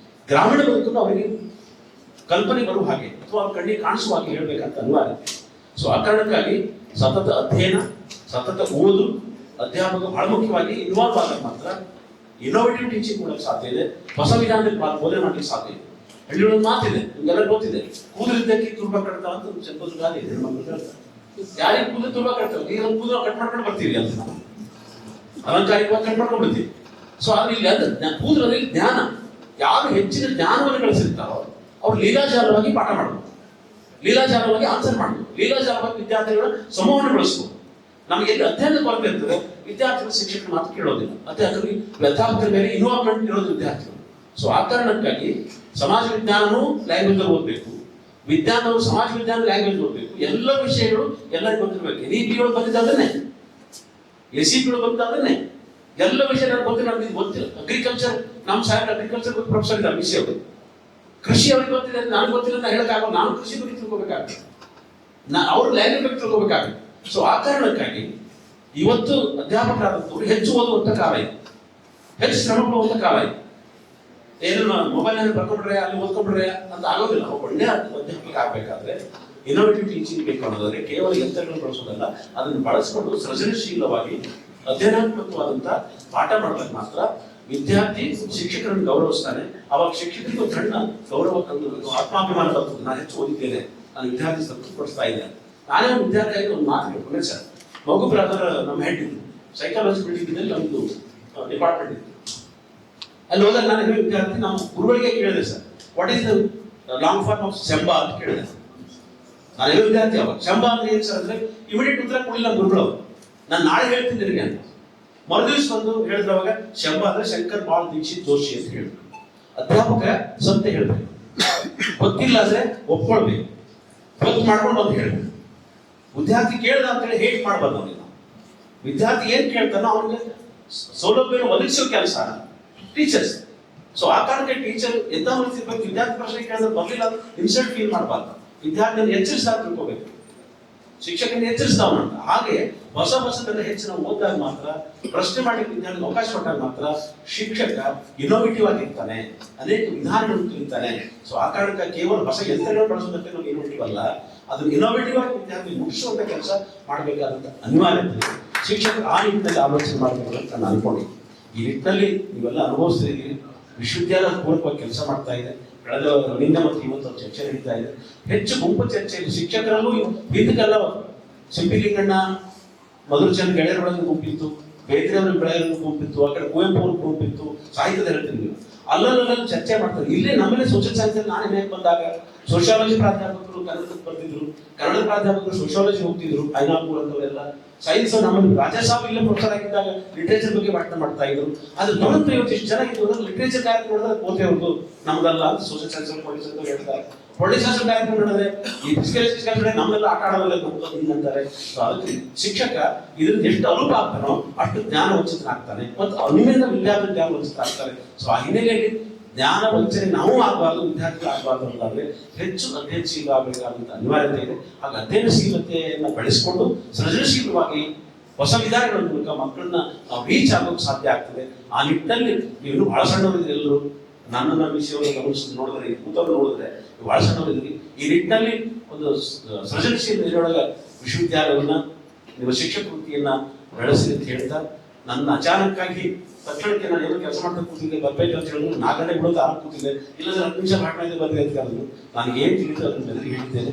ಗ್ರಾಮೀಣ ಬದುಕನ್ನು ಅವರಿಗೆ ಕಲ್ಪನೆ ಬರುವ ಹಾಗೆ ಅಥವಾ ಅವ್ರ ಕಣ್ಣಿಗೆ ಕಾಣಿಸುವ ಹಾಗೆ ಹೇಳ್ಬೇಕಂತ ಅನಿವಾರ್ಯತೆ. ಸೊ ಆ ಕಾರಣಕ್ಕಾಗಿ ಸತತ ಅಧ್ಯಯನ, ಸತತ ಓದು, ಅಧ್ಯಾಪಕ ಬಹಳ ಮುಖ್ಯವಾಗಿ ಇನ್ವಾಲ್ವ್ ಆದಾಗ ಮಾತ್ರ ಇನ್ನೋವೇಟಿವ್ ಟೀಚಿಂಗ್ ಮಾಡಕ್ಕೆ ಸಾಧ್ಯ ಇದೆ, ಹೊಸ ವಿಧಾನದಲ್ಲಿ ಬೋಧನೆ ಮಾಡ್ಲಿಕ್ಕೆ ಸಾಧ್ಯ ಇದೆ. ಹಳ್ಳಿಯೊಳಗೆ ಮಾತಿದೆ, ನಿಮ್ಗೆಲ್ಲ ಗೊತ್ತಿದೆ, ಕೂದಲಿದ್ದಕ್ಕೆ ತುರ್ಬ ಕಟ್ತಾವ ಅಂತ ಸ್ವಲ್ಪ ಗಾಲ ಇದೆ. ಯಾರಿಗೆ ಕೂದಲು ತುರ್ಬ ಕಟ್ತಾವ, ಈಗ ಕೂದಲು ಕಟ್ ಮಾಡ್ಕೊಂಡು ಬರ್ತೀವಿ ಅಂತ ನಾವು ಅಲಂಕಾರಿಕವಾಗಿ ಕಟ್ ಮಾಡ್ಕೊಂಡು ಬರ್ತೀವಿ. ಸೊ ಆದ್ರೆ ಇಲ್ಲಿ ಅದು ಕೂದಲಲ್ಲಿ ಜ್ಞಾನ, ಯಾರು ಹೆಚ್ಚಿನ ಜ್ಞಾನವನ್ನು ಗಳಿಸಿರ್ತಾರೋ ಅವ್ರು ಲೀಲಾಚಾರವಾಗಿ ಪಾಠ ಮಾಡಬೇಕು, ಲೀಲಾಚಾರವಾಗಿ ಆನ್ಸರ್ ಮಾಡಬೇಕು, ಲೀಲಾಚಾರವಾಗಿ ವಿದ್ಯಾರ್ಥಿಗಳ ಸಮೂಹವನ್ನು ಬೆಳೆಸಬೇಕು. ನಮಗೆ ಎಲ್ಲಿ ಅಧ್ಯಯನ ಕೊರತೆ ಇರ್ತದೆ, ವಿದ್ಯಾರ್ಥಿಗಳು ಶಿಕ್ಷಕರ ಮಾತು ಕೇಳೋದಿಲ್ಲ, ಅಧ್ಯಾಪಕರ ಮೇಲೆ ಇನ್ವಾಲ್ವ್ಮೆಂಟ್ ಇರೋದು ವಿದ್ಯಾರ್ಥಿಗಳು. ಸೊ ಆ ಕಾರಣಕ್ಕಾಗಿ ಸಮಾಜ ವಿಜ್ಞಾನನೂ ಲ್ಯಾಂಗ್ವೇಜ್ ಓದಬೇಕು, ವಿಜ್ಞಾನವು ಸಮಾಜ ವಿಜ್ಞಾನ ಲ್ಯಾಂಗ್ವೇಜ್ ಓದಬೇಕು. ಎಲ್ಲ ವಿಷಯಗಳು ಎಲ್ಲರಿಗೂ ಗೊತ್ತಿರಬೇಕು. NEP ಬಂದಿದ್ದಾದ್ರೆ, SEP ಬಂದಿದ್ದಾದ್ರೆ ಎಲ್ಲ ವಿಷಯ ನನಗೆ ಗೊತ್ತಿಲ್ಲ, ನನಗೆ ಗೊತ್ತಿಲ್ಲ. ಅಗ್ರಿಕಲ್ಚರ್, ನಮ್ಮ ಸಾಹೇಬ್ ಅಗ್ರಿಕಲ್ಚರ್ ಪ್ರೊಫೆಸರ್ ಇದ್ದಾರೆ, ವಿಷಯ ಕೃಷಿ ಅವ್ರಿಗೆ ಗೊತ್ತಿದೆ, ನನಗೆ ಗೊತ್ತಿಲ್ಲ ಅಂತ ಹೇಳಕ್ಕಾಗೋ. ನಾನು ಕೃಷಿ ಬಗ್ಗೆ ತಿಳ್ಕೊಬೇಕಾಗುತ್ತೆ, ಅವ್ರ ಲ್ಯಾಂಗ್ವೇಜ್ ಬಗ್ಗೆ ತಿಳ್ಕೊಬೇಕಾಗುತ್ತೆ. ಸೊ ಆ ಕಾರಣಕ್ಕಾಗಿ ಇವತ್ತು ಅಧ್ಯಾಪಕರಾದಂಥವ್ರು ಹೆಚ್ಚು ಓದುವಂತ ಕಾಲ ಇದೆ. ಹೆಚ್ಚು ಶ್ರಮ ಪಡುವಂತ ಕಾಲ ಇದೆ. ಏನು ಮೊಬೈಲ್ ನಲ್ಲಿ ಬರ್ಕೊಂಡ್ರೆ ಅಲ್ಲಿ ಓದ್ಕೊಂಡ್ರೆ ಅಂತ ಆಗೋದಿಲ್ಲ. ಒಳ್ಳೆ ಅಧ್ಯಾಪಕ ಆಗ್ಬೇಕಾದ್ರೆ ಇನೋವೇಟಿವ್ ಟೀಚಿಂಗ್ ಬೇಕು ಅನ್ನೋದಾದ್ರೆ ಕೇವಲ ಯಂತ್ರಗಳನ್ನು ಬಳಸೋದಲ್ಲ, ಅದನ್ನು ಬಳಸಿಕೊಂಡು ಸೃಜನಶೀಲವಾಗಿ ಅಧ್ಯಯನಾತ್ಮಕವಾದಂತ ಪಾಠ ಮಾಡಿದಾಗ ಮಾತ್ರ ವಿದ್ಯಾರ್ಥಿ ಶಿಕ್ಷಕರನ್ನು ಗೌರವಿಸ್ತಾನೆ. ಅವಾಗ ಶಿಕ್ಷಕರಿಗೆ ಒಂದು ಸಣ್ಣ ಗೌರವ ತಂದು ಆತ್ಮಾಭಿಮಾನ ಬರ್ತದೆ. ನಾನು ಹೆಚ್ಚು ಓದಿದ್ದೇನೆ, ನಾನು ವಿದ್ಯಾರ್ಥಿ ಸಂತೃಪ್ತಿಪಡಿಸ್ತಾ ಇದ್ದೇನೆ. ನಾನೇ ಒಂದು ವಿದ್ಯಾರ್ಥಿಯಾಗಿ ಒಂದು ಮಾತು ಹೇಳ್ಕೊಂಡೆ ಸರ್. ಮಗು ಬ್ರಾದರ್ ನಮ್ಮ ಹೆಡ್ ಇದ್ದು ಸೈಕಾಲಜಿ ಬಿಲ್ಡಿಂಗ್ ನಮ್ದು ಡಿಪಾರ್ಟ್ಮೆಂಟ್ ಇತ್ತು. ಅಲ್ಲಿ ಹೋದಾಗ ನಾನು ವಿದ್ಯಾರ್ಥಿ ನಮ್ಮ ಗುರುಗಳಿಗೆ ಕೇಳಿದೆ, sir what is the long form of ಶಂಬಾ ಅಂತ ಕೇಳಿದೆ. ನಾನು ವಿದ್ಯಾರ್ಥಿ ಅವಾಗ ಶಂಬಾ ಅಂದ್ರೆ ಏನ್ ಸರ್ ಅಂದ್ರೆ ಇಮಿಡಿಯೇಟ್ ಉತ್ತರ ಕೊಡಲಿಲ್ಲ ಗುರುಗಳು. ನಾನು ನಾಳೆ ಹೇಳ್ತೀನಿ ನಿನಗೆ ಅಂತ. ಮರುದಿವ್ಸ ಬಂದು ಹೇಳಿದ್ರವಾಗ ಶಂಬಾ ಅಂದ್ರೆ ಶಂಕರ್ ಬಾಳ್ ದೀಕ್ಷಿತ್ ಜೋಶಿ ಅಂತ ಹೇಳಿದ್ರು. ಅಧ್ಯಾಪಕ ಸತ್ಯ ಹೇಳ್ಬೇಕು, ಗೊತ್ತಿಲ್ಲ ಅಂದ್ರೆ ಒಪ್ಕೊಳ್ಬೇಕು, ಗೊತ್ತು ಮಾಡ್ಕೊಂಡು ಬಂದು ಹೇಳ್ಬೇಕು. ವಿದ್ಯಾರ್ಥಿ ಕೇಳ್ದ ಅಂತೇಳಿ ಹೇಟ್ ಮಾಡ್ಬಾರ್ದು ಅವನಿಗೆ. ವಿದ್ಯಾರ್ಥಿ ಏನ್ ಕೇಳ್ತಾನೋ ಅವನಿಗೆ ಸೌಲಭ್ಯ ಒದಗಿಸೋ ಕೆಲಸ ಟೀಚರ್ಸ್. ಸೊ ಆ ಕಾರಣಕ್ಕೆ ಟೀಚರ್ ಎಂತ ಮನಸ್ಸಿರ್ಬೇಕು, ವಿದ್ಯಾರ್ಥಿ ಪ್ರಶ್ನೆ ಕೇಳಿದ್ರೆ ಬರ್ಲಿಲ್ಲ ಇನ್ಸಲ್ಟ್ ಫೀಲ್ ಮಾಡಬಾರ್ದು. ವಿದ್ಯಾರ್ಥಿಯನ್ನು ಎಚ್ಚರಿಸ್ತಾ ತಿಳ್ಕೋಬೇಕು, ಶಿಕ್ಷಕನ ಎಚ್ಚರಿಸ್ತಾವ ಅಂತ. ಹಾಗೆ ಹೊಸ ಹೊಸದನ್ನ ಹೆಚ್ಚು ನಾವು ಓದಿದಾಗ ಮಾತ್ರ, ಪ್ರಶ್ನೆ ಮಾಡಲಿಕ್ಕೆ ವಿದ್ಯಾರ್ಥಿ ಅವಕಾಶ ಕೊಟ್ಟಾಗ ಮಾತ್ರ ಶಿಕ್ಷಕ ಇನೋವೇಟಿವ್ ಆಗಿರ್ತಾನೆ, ಅನೇಕ ವಿಧಾನಗಳನ್ನು ಕಲಿತಾನೆ. ಸೊ ಆ ಕಾರಣಕ್ಕೆ ಕೇವಲ ಹೊಸ ಯಂತ್ರಗಳು ಬಳಸೋದಕ್ಕೆ ನಾವು ಇನೋವೇಟಿವ್ ಅಲ್ಲ, ಅದನ್ನು ಇನೋವೇಟಿವ್ ಆಗಿ ವಿದ್ಯಾರ್ಥಿ ಮುಗಿಸುವಂತ ಕೆಲಸ ಮಾಡಬೇಕಾದಂತ ಅನಿವಾರ್ಯತೆ ಶಿಕ್ಷಕರು ಆ ನಿಟ್ಟಿನಲ್ಲಿ ಆಲೋಚನೆ ಮಾಡಬೇಕು ಅಂತ ನಾನು ಅನ್ಕೊಂಡಿದ್ದೆ. ಈ ನಿಟ್ಟಿನಲ್ಲಿ ನೀವೆಲ್ಲ ಅನುಭವಿಸ್ತಿದ್ದೀರಿ. ವಿಶ್ವವಿದ್ಯಾಲಯ ಪೂರಕವಾಗಿ ಕೆಲಸ ಮಾಡ್ತಾ ಇದೆ. ಕಳೆದ ನಿನ್ನೆ ಮತ್ತು ಇವತ್ತು ಚರ್ಚೆ ನಡೀತಾ ಇದೆ. ಹೆಚ್ಚು ಗುಂಪು ಚರ್ಚೆಯಲ್ಲಿ ಶಿಕ್ಷಕರಲ್ಲೂ ಹಿಂದಕ್ಕೆಲ್ಲ ಸಿಂಪಿಲಿಂಗಣ್ಣ ಮಧುರಚಂದ್ರ ಗೆಳೆಯರ ಒಳಗೆ ಗುಂಪಿತ್ತು, ಬೇಂದ್ರೆಯವರ ಗೆಳೆಯರ ಗುಂಪಿತ್ತು, ಆ ಕಡೆ ಕುವೆಂಪು ಅವ್ರ ಗುಂಪಿತ್ತು, ಸಾಹಿತ್ಯದ ಹೇಳ್ತೀನಿ. ಅಲ್ಲಲ್ಲಿ ಚರ್ಚೆ ಮಾಡ್ತಾರೆ. ಇಲ್ಲೇ ನಮ್ಮಲ್ಲೇ ಸೋಷಿಯಲ್ ಸೈನ್ಸ್ ನಾನು ಹೇಗೆ ಬಂದಾಗ ಸೋಷಿಯಾಲಜಿ ಪ್ರಾಧ್ಯಾಪಕರು ಕನ್ನಡಕ್ಕೆ ಬರ್ತಿದ್ರು, ಕನ್ನಡ ಪ್ರಾಧ್ಯಾಪಕರು ಸೋಷಿಯಾಲಜಿ ಹೋಗ್ತಿದ್ರು, ಐನಾಪುರ ಅಂತವರೆಲ್ಲ. ಸೈನ್ಸ್ ನಮ್ಮಲ್ಲಿ ರಾಜಾ ಸಾಬ್ ಇಲ್ಲೇ ಪ್ರೊಫೆಸರ್ ಆಗಿದ್ದಾಗ ಲಿಟ್ರೇಚರ್ ಬಗ್ಗೆ ಭಾಷಣ ಮಾಡ್ತಾ ಇದ್ರು. ಅದು ತೊಗೊಂಡು ಇವತ್ತು ಇಷ್ಟು ಚೆನ್ನಾಗಿತ್ತು. ಲಿಟ್ರೇಚರ್ ಕಾರ್ಯಕ್ರಮ ನೋಡಿದ್ರೆ ಓದ್ತಾ ಇರೋದು ನಮ್ದಲ್ಲ ಅಂತ ಸೋಷಿಯಲ್ ಸೈನ್ಸ್ ಪೊಲಿಟಿಕ್ಸ್ ಅಂತ ಹೇಳ್ತಾರೆ. ಪೊಲಿಟಿಕ್ಸ್ ಕಾರ್ಯಕ್ರಮ ನೋಡಿದ್ರೆ ಈ ಫಿಸಿಕಲ್ ನಮ್ಮೆಲ್ಲ ಆಟ ಆಡೋದಲ್ಲ ಅಂತಾರೆ. ಸೊ ಅದಕ್ಕೆ ಶಿಕ್ಷಕ ಇದ್ರಿಂದ ಎಷ್ಟು ಅನುಭವ ಆಗ್ತಾನೋ ಅಷ್ಟು ಜ್ಞಾನ ವಂಚಿತನಾಗ್ತಾನೆ ಮತ್ತು ಅನಿಮಿತ ವಿದ್ಯಾರ್ಥಿ ಜ್ಞಾನ ವಂಚಿತರಾಗ್ತಾರೆ. ಸೊ ಆ ಹಿನ್ನೆಲೆಯಲ್ಲಿ ಜ್ಞಾನ ವಂಚನೆ ನಾವು ಆಗಬಾರ್ದು, ವಿದ್ಯಾರ್ಥಿಗಳು ಆಗಬಾರ್ದು ಅಂತಾದ್ರೆ ಹೆಚ್ಚು ಅಧ್ಯಯನಶೀಲ ಆಗಬೇಕಾದಂತ ಅನಿವಾರ್ಯತೆ ಇದೆ. ಹಾಗೆ ಅಧ್ಯಯನಶೀಲತೆಯನ್ನು ಬೆಳೆಸಿಕೊಂಡು ಸೃಜನಶೀಲವಾಗಿ ಹೊಸ ವಿಧಾನಗಳ ಮೂಲಕ ಮಕ್ಕಳನ್ನ ನಾವು ರೀಚ್ ಆಗೋಕೆ ಸಾಧ್ಯ ಆಗ್ತದೆ. ಆ ನಿಟ್ಟಿನಲ್ಲಿ ನೀವು ಬಹಳ ಸಣ್ಣವರಿದ್ರೆ ಎಲ್ಲರೂ ನನ್ನ ವಿಷಯವನ್ನು ಗಮನಿಸಿ ನೋಡಿದ್ರೆ, ಕೂತವ್ರು ನೋಡಿದ್ರೆ ಬಹಳ ಸಣ್ಣವರಿದ್ರಿ. ಈ ನಿಟ್ಟಿನಲ್ಲಿ ಒಂದು ಸೃಜನಶೀಲ ಇದರೊಳಗೆ ವಿಶ್ವವಿದ್ಯಾಲಯವನ್ನ ನಿಮ್ಮ ಶಿಕ್ಷಕ ವೃತ್ತಿಯನ್ನ ಬೆಳೆಸಿ ಅಂತ ಹೇಳ್ತಾ, ನನ್ನ ಅಚಾನಕ್ಕಾಗಿ ತಕ್ಷಣಕ್ಕೆ ನಾನು ಏನೋ ಕೆಲಸ ಮಾಡ್ತಾ ಕೂತಿದ್ದೆ, ಬರ್ಬೇಕು ಅಂತ ಹೇಳಿದ್ರು 4 ಗಂಟೆ ಬಿಡೋದು ಆರಾಮ್ ಕೂತಿದ್ದೆ. ಇಲ್ಲದ್ರೆ 10 ನಿಮಿಷ ಮಾಡ್ಕೊಂಡಿದ್ದೆ ಬರ್ರಿ ಅಂತ ಹೇಳಿದ್ರು. ನನಗೆ ಏನು ತಿಳಿದು ಅದನ್ನ ಬೆದರಿ ಹೇಳಿದ್ದೇನೆ.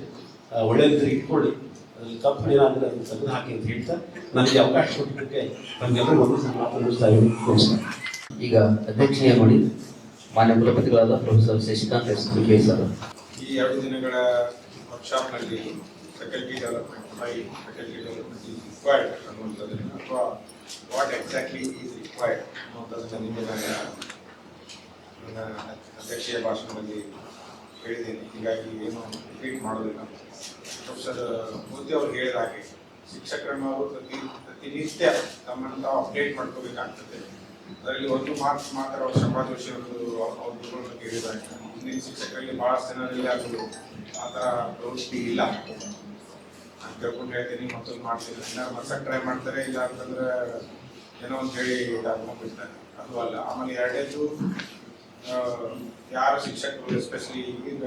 ಒಳ್ಳೆಯದಿದ್ರೆ ಇಟ್ಕೊಳ್ಳಿ, ಅದ್ರಲ್ಲಿ ತಪ್ಪು ಏನಾದ್ರೆ ಅದನ್ನು ತೆಗೆದು ಹಾಕಿ ಅಂತ ಹೇಳ್ತಾ ನನಗೆ ಅವಕಾಶ ಕೊಟ್ಟಿದ್ದಕ್ಕೆ ನಮಗೆಲ್ಲರೂ ಒಂದು ಮಾತನಾಡ್ತಾ ಇದ್ದೀನಿ. ಈಗ ಅಧ್ಯಕ್ಷೀಯ ಮಾಡಿ ಮಾನ್ಯ ಕುಲಪತಿಗಳಾದ ಪ್ರೊಫೆಸರ್ ಶಶಿಕಾಂತ್ ಎಸ್ ಸರ್. ಈ 2 ದಿನಗಳ ವರ್ಕ್ಶಾಪ್ನಲ್ಲಿ faculty development faculty development is required ಅನ್ನುವಂಥದ್ದನ್ನು ಅಥವಾ ವಾಟ್ ಎಕ್ಸಾಕ್ಟ್ಲಿ ಈಸ್ ರಿಕ್ವೈರ್ಡ್ ಅನ್ನುವಂಥದ್ದನ್ನು ನಿಮಗೆ ನನ್ನ ಅಧ್ಯಕ್ಷೀಯ ಭಾಷಣದಲ್ಲಿ ಹೇಳಿದ್ದೇನೆ. ಹೀಗಾಗಿ ಏನು ರಿಪೀಟ್ ಮಾಡೋದಿಲ್ಲ. ಪ್ರೊಫೆಸರ್ ಮೋದಿ ಅವರು ಹೇಳಿದ ಹಾಗೆ ಶಿಕ್ಷಕರನ್ನು ಅವರು ಪ್ರತಿನಿತ್ಯ ತಮ್ಮನ್ನು ತಾವು ಅಪ್ಡೇಟ್ ಮಾಡ್ಕೋಬೇಕಾಗ್ತದೆ. ಅದರಲ್ಲಿ ಒಂದು ಮಾರ್ಕ್ಸ್ ಮಾತ್ರ ಅವರು ಶಂಭಾ ಜೋಶಿ ಅವರು ಹೇಳಿದಾಗ ಇಂದಿನ ಶಿಕ್ಷಕರಲ್ಲಿ ಬಹಳಷ್ಟು ಜನರಲ್ಲಿ ಅದು ಆ ಥರ ಪ್ರವೃತ್ತಿ ಇಲ್ಲ. ನಾನು ಕೇಳ್ಕೊಂಡು ಹೇಳ್ತೀನಿ, ಮತ್ತೊಂದು ಮಾಡ್ತೀನಿ, ಏನಾದ್ರು ಮರ್ಸಕ್ಕೆ ಟ್ರೈ ಮಾಡ್ತಾರೆ, ಇಲ್ಲ ಅಂತಂದ್ರೆ ಏನೋ ಅಂತ ಹೇಳಿ ಇದಾಗ್ಕೊಂಡು ಬಿಡ್ತಾರೆ. ಅದು ಅಲ್ಲ. ಆಮೇಲೆ ಎರಡನೇದು, ಯಾರು ಶಿಕ್ಷಕರು ಎಸ್ಪೆಷಲಿ ಈಗ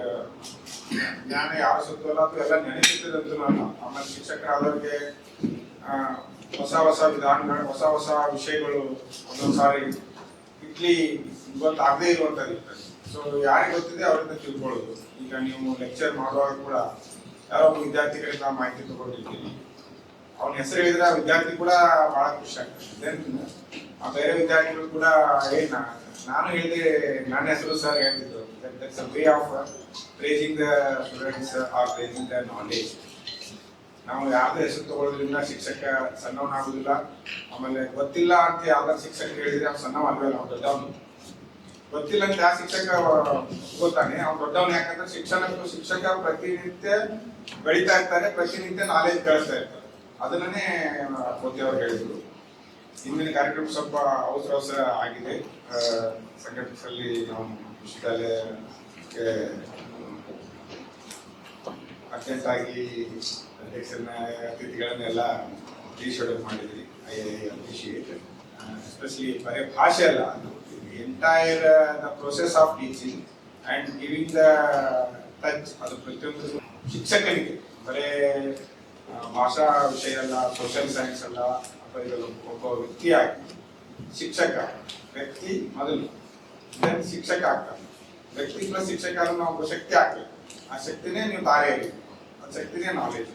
ಜ್ಞಾನ ಯಾರು ಸುತ್ತಲ್ಲ ಅದು ಎಲ್ಲ ನೆನಪಿರ್ತದಂತೂ ನಾನು. ಆಮೇಲೆ ಶಿಕ್ಷಕರಾದವ್ರಿಗೆ ಹೊಸ ಹೊಸ ವಿಧಾನಗಳು, ಹೊಸ ವಿಷಯಗಳು ಒಂದೊಂದು ಸಾರಿ ಇಟ್ಲಿ ಗೊತ್ತಾಗದೇ ಇರುವಂಥದ್ದು ಇರ್ತದೆ. ಸೊ ಯಾರಿಗೆ ಗೊತ್ತಿದೆ ಅವರಿಂದ ತಿಳ್ಕೊಳ್ಳೋದು. ಈಗ ನೀವು ಲೆಕ್ಚರ್ ಮಾಡುವಾಗ ಕೂಡ ಯಾರೋ ಒಬ್ಬ ವಿದ್ಯಾರ್ಥಿಗಳಿಂದ ಮಾಹಿತಿ ತಗೊಂಡಿರ್ತೀನಿ, ಅವನ ಹೆಸರು ಹೇಳಿದ್ರೆ ಆ ವಿದ್ಯಾರ್ಥಿ ಕೂಡ ಬಹಳ ಖುಷಿ ಆಗ್ತದೆ. ದೆನ್ ಆ ಬೇರೆ ವಿದ್ಯಾರ್ಥಿಗಳು ಕೂಡ ನಾನು ಹೇಳಿದೆ ನನ್ನ ಹೆಸರು ಸರ್ ಹೇಳ್ತಿದ್ರು. That's a way of praising the students R praising the knowledge. ನಾವು ಯಾವ್ದೇ ಹೆಸರು ತಗೊಳ್ಳೋದ್ರಿಂದ ಶಿಕ್ಷಕ ಸಣ್ಣವನಾಗುದಿಲ್ಲ. ಆಮೇಲೆ ಗೊತ್ತಿಲ್ಲ ಅಂತ ಯಾವ್ದಾರು ಶಿಕ್ಷಕ ಹೇಳಿದ್ರೆ ಅವ್ನು ಸಣ್ಣವ ಅಲ್ವೇ, ನಾವು ದೊಡ್ಡವನು. ಗೊತ್ತಿಲ್ಲ ಅಂತ ಯಾವ ಶಿಕ್ಷಕ ಗೊತ್ತಾನೆ ಅವ್ನು ದೊಡ್ಡವನು. ಯಾಕಂದ್ರೆ ಶಿಕ್ಷಕ ಪ್ರತಿನಿತ್ಯ ಬೆಳೀತಾ ಇರ್ತಾರೆ, ಪ್ರತಿನಿತ್ಯ ನಾಲೆಜ್ ಗಳಿಸ್ತಾ ಇರ್ತಾರೆ. ಅದನ್ನೇ ಮೋದಿ ಅವರು ಹೇಳಿದ್ರು. ಇಂದಿನ ಕಾರ್ಯಕ್ರಮ ಸ್ವಲ್ಪ ಅವಸರ ಆಗಿದೆ. ಸಂಘಟನೆಯಲ್ಲಿ ನಾವು ವಿಶ್ವವಿದ್ಯಾಲಯಕ್ಕೆ ಅರ್ಜೆಂಟ್ ಆಗಿ ಅಧ್ಯಕ್ಷರನ್ನ ಅತಿಥಿಗಳನ್ನೆಲ್ಲ ರೀಶೆಡ್ಯೂಲ್ ಮಾಡಿದ್ರಿ. I appreciate. ಎಸ್ಪೆಷಲಿ ಬರೀ ಭಾಷೆ ಅಲ್ಲ, entire the process of teaching and giving the touch, ಅದು ಪ್ರತಿಯೊಂದು ಶಿಕ್ಷಕನಿಗೆ ಬರೇ ಭಾಷಾ ವಿಷಯ ಅಲ್ಲ, ಸೋಷಿಯಲ್ ಸೈನ್ಸ್ ಅಲ್ಲ, ಅಥವಾ ಇದೆಲ್ಲ ಒಬ್ಬ ವ್ಯಕ್ತಿಯಾಗಿ ಶಿಕ್ಷಕ, ವ್ಯಕ್ತಿ ಮೊದಲು ದೆನ್ ಶಿಕ್ಷಕ ಆಗ್ತಾನೆ. ವ್ಯಕ್ತಿ ಪ್ಲಸ್ ಶಿಕ್ಷಕ ಆದ್ರೆ ನಾವು ಒಬ್ಬ ಶಕ್ತಿ ಆಗ್ಬೇಕು. ಆ ಶಕ್ತಿನೇ ನೀವು ದಾರಿಯಲ್ಲಿ, ಆ ಶಕ್ತಿನೇ ನಾಲೆಜ್.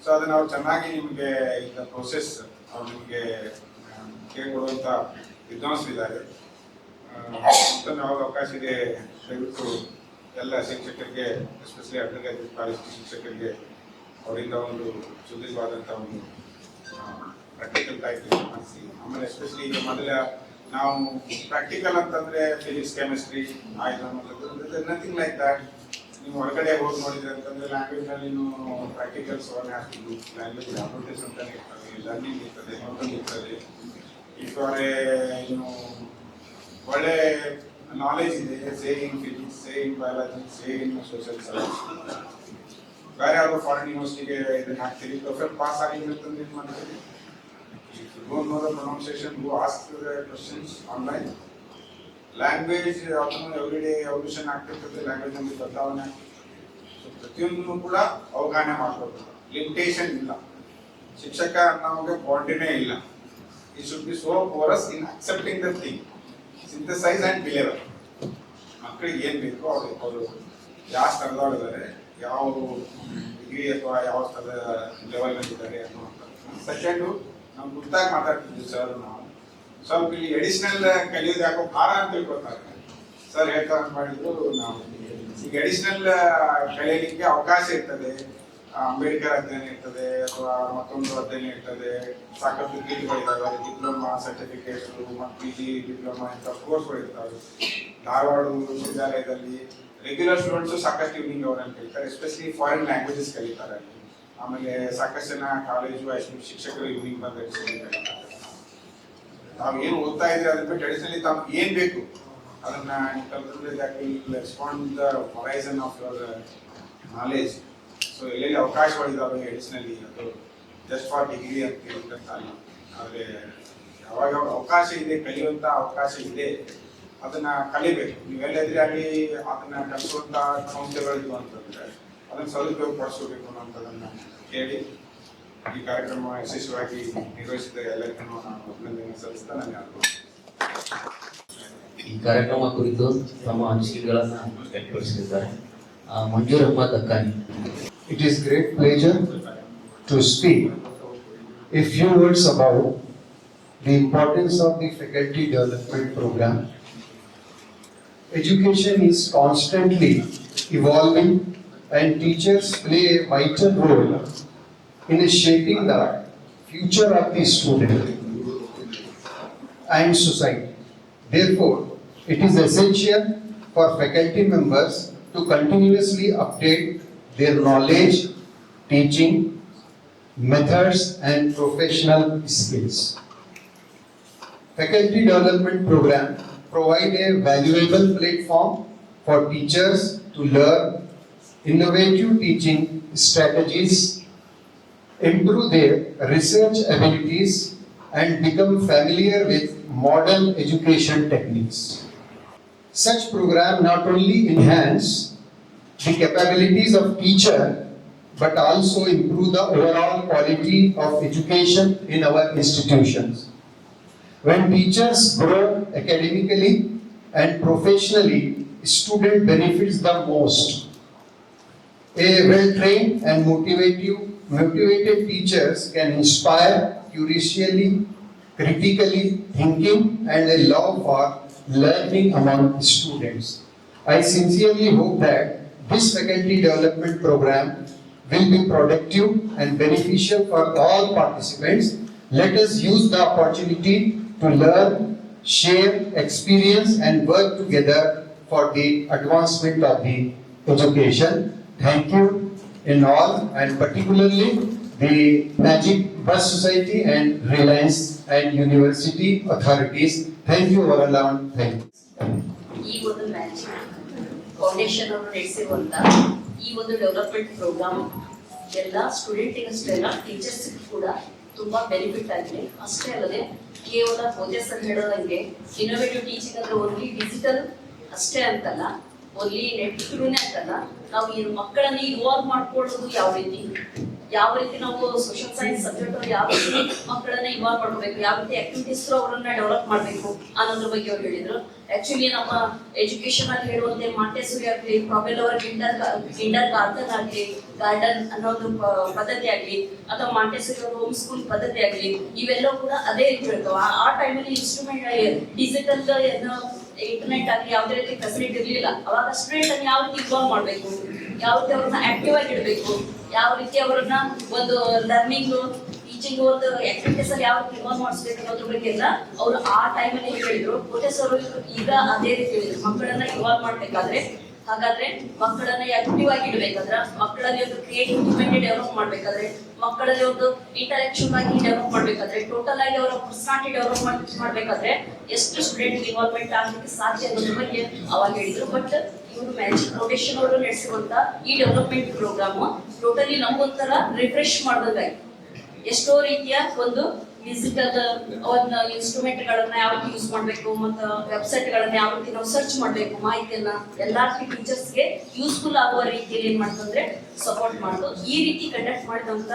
ಸೊ ಅದನ್ನ ಅವ್ರು ಚೆನ್ನಾಗಿ ನಿಮಗೆ ಈಗ ಪ್ರೊಸೆಸ್ ಅವ್ರು ನಿಮಗೆ ಕೇಳ್ಕೊಡುವಂಥ ವಿದ್ವಾಂಸರಿದ್ದಾರೆ. ಯಾವಾಗ ಅವಕಾಶ ಇದೆ ದಯವಿಟ್ಟು ಎಲ್ಲ ಶಿಕ್ಷಕರಿಗೆ, ಎಸ್ಪೆಷಲಿ ಅಂಡರ್ ಗ್ರಾಜುಯೇಟ್ ಕಾಲೇಜ್ ಶಿಕ್ಷಕರಿಗೆ ಅವರಿಂದ ಒಂದು ಸುದೀರ್ಘವಾದಂಥ ಒಂದು ಪ್ರಾಕ್ಟಿಕಲ್ ಟೈಪ್ ಮಾಡಿಸಿ. ಆಮೇಲೆ ಎಸ್ಪೆಷಲಿ ಈಗ ಮೊದಲ ನಾವು ಪ್ರಾಕ್ಟಿಕಲ್ ಅಂತಂದ್ರೆ ಫಿಸಿಕ್ಸ್, ಕೆಮಿಸ್ಟ್ರಿ ಆಯ್ತು ಅನ್ನೋದು, ನಥಿಂಗ್ ಲೈಕ್ ದ್ಯಾಟ್. ನೀವು ಹೊರಗಡೆ ಹೋಗಿ ನೋಡಿದ್ರೆ ಅಂತಂದ್ರೆ ಲ್ಯಾಂಗ್ವೇಜ್ ನಲ್ಲಿ ಪ್ರಾಕ್ಟಿಕಲ್ಸ್ ಹಾಕ್ತಿದ್ದು, ಲ್ಯಾಂಗ್ವೇಜ್ ಅಪ್ರೋಚಸ್ ಅಂತಾನೆ ಇರ್ತದೆ, ಲರ್ನಿಂಗ್ ಇರ್ತದೆ, ನೋಟಿಂಗ್ ಇರ್ತದೆ. ಇಫ್ ಏನು ಒಳ್ಳೆ ನಾಲೆಜ್ ಇದೆ, say in physics, say in biology, say in social science, ಬೇರೆ ಯಾರು ಫಾರಿನ್ ಯೂನಿವರ್ಸಿಟಿಗೆ ಇದನ್ನ ಹಾಕ್ತೀರಿ, ಪ್ರೊಫೆಸರ್ ಪಾಸ್ ಆಗಿಲ್ಲ ಅಂತಂದ್ರೆ ಏನು ಮಾಡ್ತೀರಿ? Don't know the pronunciation, go ask the questions online. Language ಅದನ್ನು ಎವ್ರಿಡೇ ಎವಲ್ಯೂಷನ್ ಆಗ್ತಿರ್ತದೆ, ಲ್ಯಾಂಗ್ವೇಜ್ ನಲ್ಲಿ ಬದಲಾವಣೆ ಆಗ್ತಿರ್ತದೆ. ಸೊ ಪ್ರತಿಯೊಂದನ್ನು ಕೂಡ ಅವಗಾಹನೆ ಮಾಡ್ಕೋಬೇಕು. ಲಿಮಿಟೇಷನ್ ಇಲ್ಲ, ಶಿಕ್ಷಕ ಅನ್ನೋಗೆ ಬಾಂಡಿನೇ ಇಲ್ಲ. ಈ should be so porous in accepting the thing, synthesize and believer. ಮಕ್ಕಳಿಗೆ ಏನು ಬೇಕೋ ಅವರು ಯಾವ ಸ್ಥಳದಲ್ಲಿದ್ದಾರೆ, ಯಾವ ಡಿಗ್ರಿ ಅಥವಾ ಯಾವ ಸ್ಥಳದ ಲೆವೆಲ್ನಲ್ಲಿದ್ದಾರೆ ಅನ್ನುವಂಥದ್ದು. ಸೆಕೆಂಡು, ನಾವು ಗುರ್ತಾಗಿ ಮಾತಾಡ್ತಿದ್ವಿ ಸರ್, ನಾವು ಸ್ವಲ್ಪ ಇಲ್ಲಿ ಅಡಿಷನಲ್ ಕಲಿಯೋದು ಯಾಕೋ ಭಾರ ಅಂತ ತಿಳ್ಕೊತಾರೆ ಸರ್, ಹೇಳ್ತಾರೆ ಮಾಡಿದ್ರು. ನಾವು ಈಗ ಅಡಿಷನಲ್ ಕಲಿಯಲಿಕ್ಕೆ ಅವಕಾಶ ಇರ್ತದೆ, ಅಂಬೇಡ್ಕರ್ ಅಧ್ಯಯನ ಇರ್ತದೆ ಅಥವಾ ಮತ್ತೊಂದು ಅಧ್ಯಯನ ಇರ್ತದೆ, ಸಾಕಷ್ಟು ಡಿಗ್ರಿಗಳಿದ್ದಾವೆ, ಡಿಪ್ಲೊಮಾ ಸರ್ಟಿಫಿಕೇಟ್ಸ್ ಮತ್ತು PG ಡಿಪ್ಲೊಮಾ ಇಂಥ ಕೋರ್ಸ್ಗಳು ಇರ್ತವೆ. ಧಾರವಾಡ ವಿಶ್ವವಿದ್ಯಾಲಯದಲ್ಲಿ ರೆಗ್ಯುಲರ್ ಸ್ಟೂಡೆಂಟ್ಸು ಸಾಕಷ್ಟು ಈವ್ನಿಂಗ್ ಅವರನ್ನು ಕಲಿತಾರೆ, ಎಸ್ಪೆಷಲಿ ಫಾರಿನ್ ಲ್ಯಾಂಗ್ವೇಜಸ್ ಕಲಿತಾರೆ. ಆಮೇಲೆ ಸಾಕಷ್ಟು ಜನ ಕಾಲೇಜು ಶಿಕ್ಷಕರು ಈವ್ನಿಂಗ್ ಬಂದ ತಾವು ಏನು ಓದ್ತಾ ಇದ್ರೆ ಅದ್ರ ಬಿಟ್ಟು ಅಡಿಷನಲಿ ತಾವು ಏನ್ ಬೇಕು ಅದನ್ನ respond the horizon of your knowledge. So ಎಲ್ಲೆಲ್ಲಿ ಅವಕಾಶಗಳಿದ್ದಾವೆ ಅಡಿಷನಲಿ, ಅದು ಜಸ್ಟ್ ಫಾರ್ ಡಿಗ್ರಿ ಅಂತ ಹೇಳ್ತಲ್ಲ, ಆದರೆ ಯಾವಾಗ ಅವಕಾಶ ಇದೆ, ಕಲಿಯುವಂತ ಅವಕಾಶ ಇದೆ, ಅದನ್ನ ಕಲಿಬೇಕು. ನೀವೆಲ್ಲಿದ್ರೆ ಅಲ್ಲಿ ಅದನ್ನ ಕಲಿಸುವಂತ ಸಂಸ್ಥೆಗಳಿದ್ವು ಅಂತಂದ್ರೆ ಅದನ್ನ ಸದುಪಯೋಗ ಪಡಿಸಬೇಕು ಅನ್ನೋಂಥದ್ದನ್ನ ಕೇಳಿ ಈ ಕಾರ್ಯಕ್ರಮ ಯಶಸ್ವಿಯಾಗಿ ನಿರ್ವಹಿಸಿದ ಎಲ್ಲರಿಗೂ ನಾನು ಅಭಿನಂದನೆ ಸಲ್ಲಿಸ್ತಾ ನಾನು ಈ ಕಾರ್ಯಕ್ರಮ ಕುರಿತು ತಮ್ಮ ಅನಿಸಿಕೆಗಳನ್ನು ವ್ಯಕ್ತಪಡಿಸಿದ್ದಾರೆ Manzoor Ahmed ಅಕ್ಕಾನಿ. It is great pleasure to speak a few words about the importance of the faculty development program. Education is constantly evolving and teachers play a vital role in shaping the future of the student and society. Therefore, it is essential for faculty members to continuously update their knowledge, teaching methods and professional skills. Faculty development program provide a valuable platform for teachers to learn innovative teaching strategies, improve their research abilities, and become familiar with modern education techniques. Such program not only enhance the capabilities of teacher but also improve the overall quality of education in our institutions. When teachers grow academically and professionally, student benefits the most. A well-trained and motivated teachers can inspire curiously, critically thinking, and a love for learning among students. I sincerely hope that this faculty development program will be productive and beneficial for all participants. Let us use the opportunity to learn, share experience, and work together for the advancement of the education. Thank you in all, and particularly the Magic Bus Society and Reliance and University authorities. Thank you all around. Thank you. ಈ ಒಂದು magic foundation ಅವರು ನಡೆಸಿರುವಂತ ಈ ಒಂದು development program ಎಲ್ಲ ಸ್ಟೂಡೆಂಟಿಗಷ್ಟೇ ಅಲ್ಲ, teachers ಕೂಡ ತುಂಬಾ benefit ಆಗಿದೆ. ಅಷ್ಟೇ ಅಲ್ಲದೆ ಕೇವಲ ಸರ್ ಹೇಳೋದಂಗೆ ಇನ್ನೋವೇಟಿವ್ ಟೀಚಿಂಗ್ ಅಂದ್ರೆ ಓನ್ಲಿ ಡಿಜಿಟಲ್ ಅಷ್ಟೇ ಅಂತಲ್ಲ, ಓನ್ಲಿ ನೆಟ್ ಥ್ರೂನೇ ಅಂತಲ್ಲ, ನಾವು ಈ ಮಕ್ಕಳನ್ನ ಇನ್ವಾಲ್ವ್ ಮಾಡ್ಕೊಳ್ಳೋದು ಯಾವ ರೀತಿ ನಾವು ಸೋಷಿಯಲ್ ಸೈನ್ಸ್ ಸಬ್ಜೆಕ್ಟ್ ಯಾವ ರೀತಿ ಮಕ್ಕಳನ್ನ ಇನ್ವಾಲ್ವ್ ಮಾಡ್ಕೋಬೇಕು, ಯಾವ ರೀತಿ ಆಕ್ಟಿವಿಟೀಸ್ ಅವರನ್ನ ಡೆವಲಪ್ ಮಾಡಬೇಕು ಅನ್ನೋದ್ರ ಬಗ್ಗೆ ಅವ್ರು ಹೇಳಿದ್ರು. ಆಕ್ಚುಲಿ ನಮ್ಮ ಎಜುಕೇಶನ್ ಅಲ್ಲಿ ಹೇಳುವಂತೆ ಮಾಂಟೆಸರಿ ಆಗಲಿ, ಪ್ರಾಬೆಲ್ ಅವರ ಕಿಂಡರ್ ಗಾರ್ಡನ್ ಆಗಲಿ, ಗಾರ್ಡನ್ ಅನ್ನೋದು ಪದ್ಧತಿ ಆಗಲಿ, ಅಥವಾ ಮಾಂಟೆಸರಿ ಅವರ ಹೋಮ್ ಸ್ಕೂಲ್ ಪದ್ಧತಿ ಆಗಲಿ, ಇವೆಲ್ಲವೂ ಕೂಡ ಅದೇ ರೀತಿ ಇರ್ತವೆ. ಆ ಟೈಮಲ್ಲಿ ಇನ್ಸ್ಟ್ರೂಮೆಂಟ್ ಡಿಜಿಟಲ್ ಇಂಟರ್ನೆಟ್ ಆಗಲಿ ಯಾವುದೇ ರೀತಿ ಫೆಸಿಲಿಟಿ ಇರಲಿಲ್ಲ. ಅವಾಗ ಸ್ಟೂಡೆಂಟ್ ಅನ್ನು ಯಾವ ರೀತಿ ಇನ್ವಾಲ್ವ್ ಮಾಡಬೇಕು, ಯಾವ ರೀತಿ ಅವ್ರನ್ನ ಆಕ್ಟಿವ್ ಆಗಿ ಇಡಬೇಕು, ಯಾವ ರೀತಿ ಅವರನ್ನ ಒಂದು ಲರ್ನಿಂಗ್ ಟೀಚಿಂಗ್ ಒಂದು ಆಕ್ಟಿವಿಟೀಸ್ ಅಲ್ಲಿ ಯಾವ ರೀತಿ ಇನ್ವಾಲ್ವ್ ಮಾಡಿಸ್ಬೇಕು ಅನ್ನೋದ್ರ ಬಗ್ಗೆ ಎಲ್ಲ ಅವರು ಆ ಟೈಮಲ್ಲಿ ಹೇಳಿದ್ರು. ಅವರು ಈಗ ಅದೇ ರೀತಿ ಹೇಳಿದ್ರು, ಮಕ್ಕಳನ್ನ ಇನ್ವಾಲ್ವ್ ಮಾಡ್ಬೇಕಾದ್ರೆ ಹಾಗಾದ್ರೆ ಮಕ್ಕಳನ್ನ ಆಕ್ಟಿವ್ ಆಗಿ ಇಡಬೇಕಾದ್ರೆ, ಮಕ್ಕಳಲ್ಲಿ ಒಂದು ಕ್ರಿಯೇಟಿವಿಟಿ ಡೆವಲಪ್ ಮಾಡ್ಬೇಕಾದ್ರೆ, ಮಕ್ಕಳಲ್ಲಿ ಒಂದು ಇಂಟಲೆಕ್ಚುಯಲ್ ಆಗಿ ಡೆವಲಪ್ ಮಾಡ್ಬೇಕಾದ್ರೆ, ಟೋಟಲ್ ಆಗಿ ಅವರ ಪರ್ಸನಾಲಿಟಿ ಡೆವಲಪ್ ಮಾಡ್ಬೇಕಾದ್ರೆ ಎಷ್ಟು ಸ್ಟೂಡೆಂಟ್ ಇನ್ವಾಲ್ವ್ಮೆಂಟ್ ಆಗಲಿಕ್ಕೆ ಸಾಧ್ಯ ಅನ್ನೋದ್ರ ಬಗ್ಗೆ ಅವಾಗ ಹೇಳಿದ್ರು. ಬಟ್ ಇವರು ಮ್ಯಾಜಿಕ್ ಫೌಂಡೇಶನ್ ಅವರು ನಡೆಸಿರುವಂತ ಈ ಡೆವಲಪ್ಮೆಂಟ್ ಪ್ರೋಗ್ರಾಮ್ ಟೋಟಲಿ ನಮಗೊಂಥರ ರಿಫ್ರೆಶ್ ಮಾಡಿದಂಗಾಯ್ತು. ಎಷ್ಟೋ ರೀತಿಯ ಒಂದು ಡಿಜಿಟಲ್ ಒಂದು ಇನ್ಸ್ಟ್ರೂಮೆಂಟ್ ಗಳನ್ನ ಯಾವ ರೀತಿ ಯೂಸ್ ಮಾಡಬೇಕು, ಮತ್ತು ವೆಬ್ಸೈಟ್ ಗಳನ್ನ ಯಾವ ರೀತಿ ನಾವು ಸರ್ಚ್ ಮಾಡಬೇಕು, ಮಾಹಿತಿಯನ್ನ ಎಲ್ಲಾ ಟೀಚರ್ಸ್ಗೆ ಯೂಸ್ಫುಲ್ ಆಗುವ ರೀತಿಯಲ್ಲಿ ಏನ್ ಮಾಡ್ತಂದ್ರೆ ಸಪೋರ್ಟ್ ಮಾಡೋದು. ಈ ರೀತಿ ಕಂಡಕ್ಟ್ ಮಾಡಿದಂತ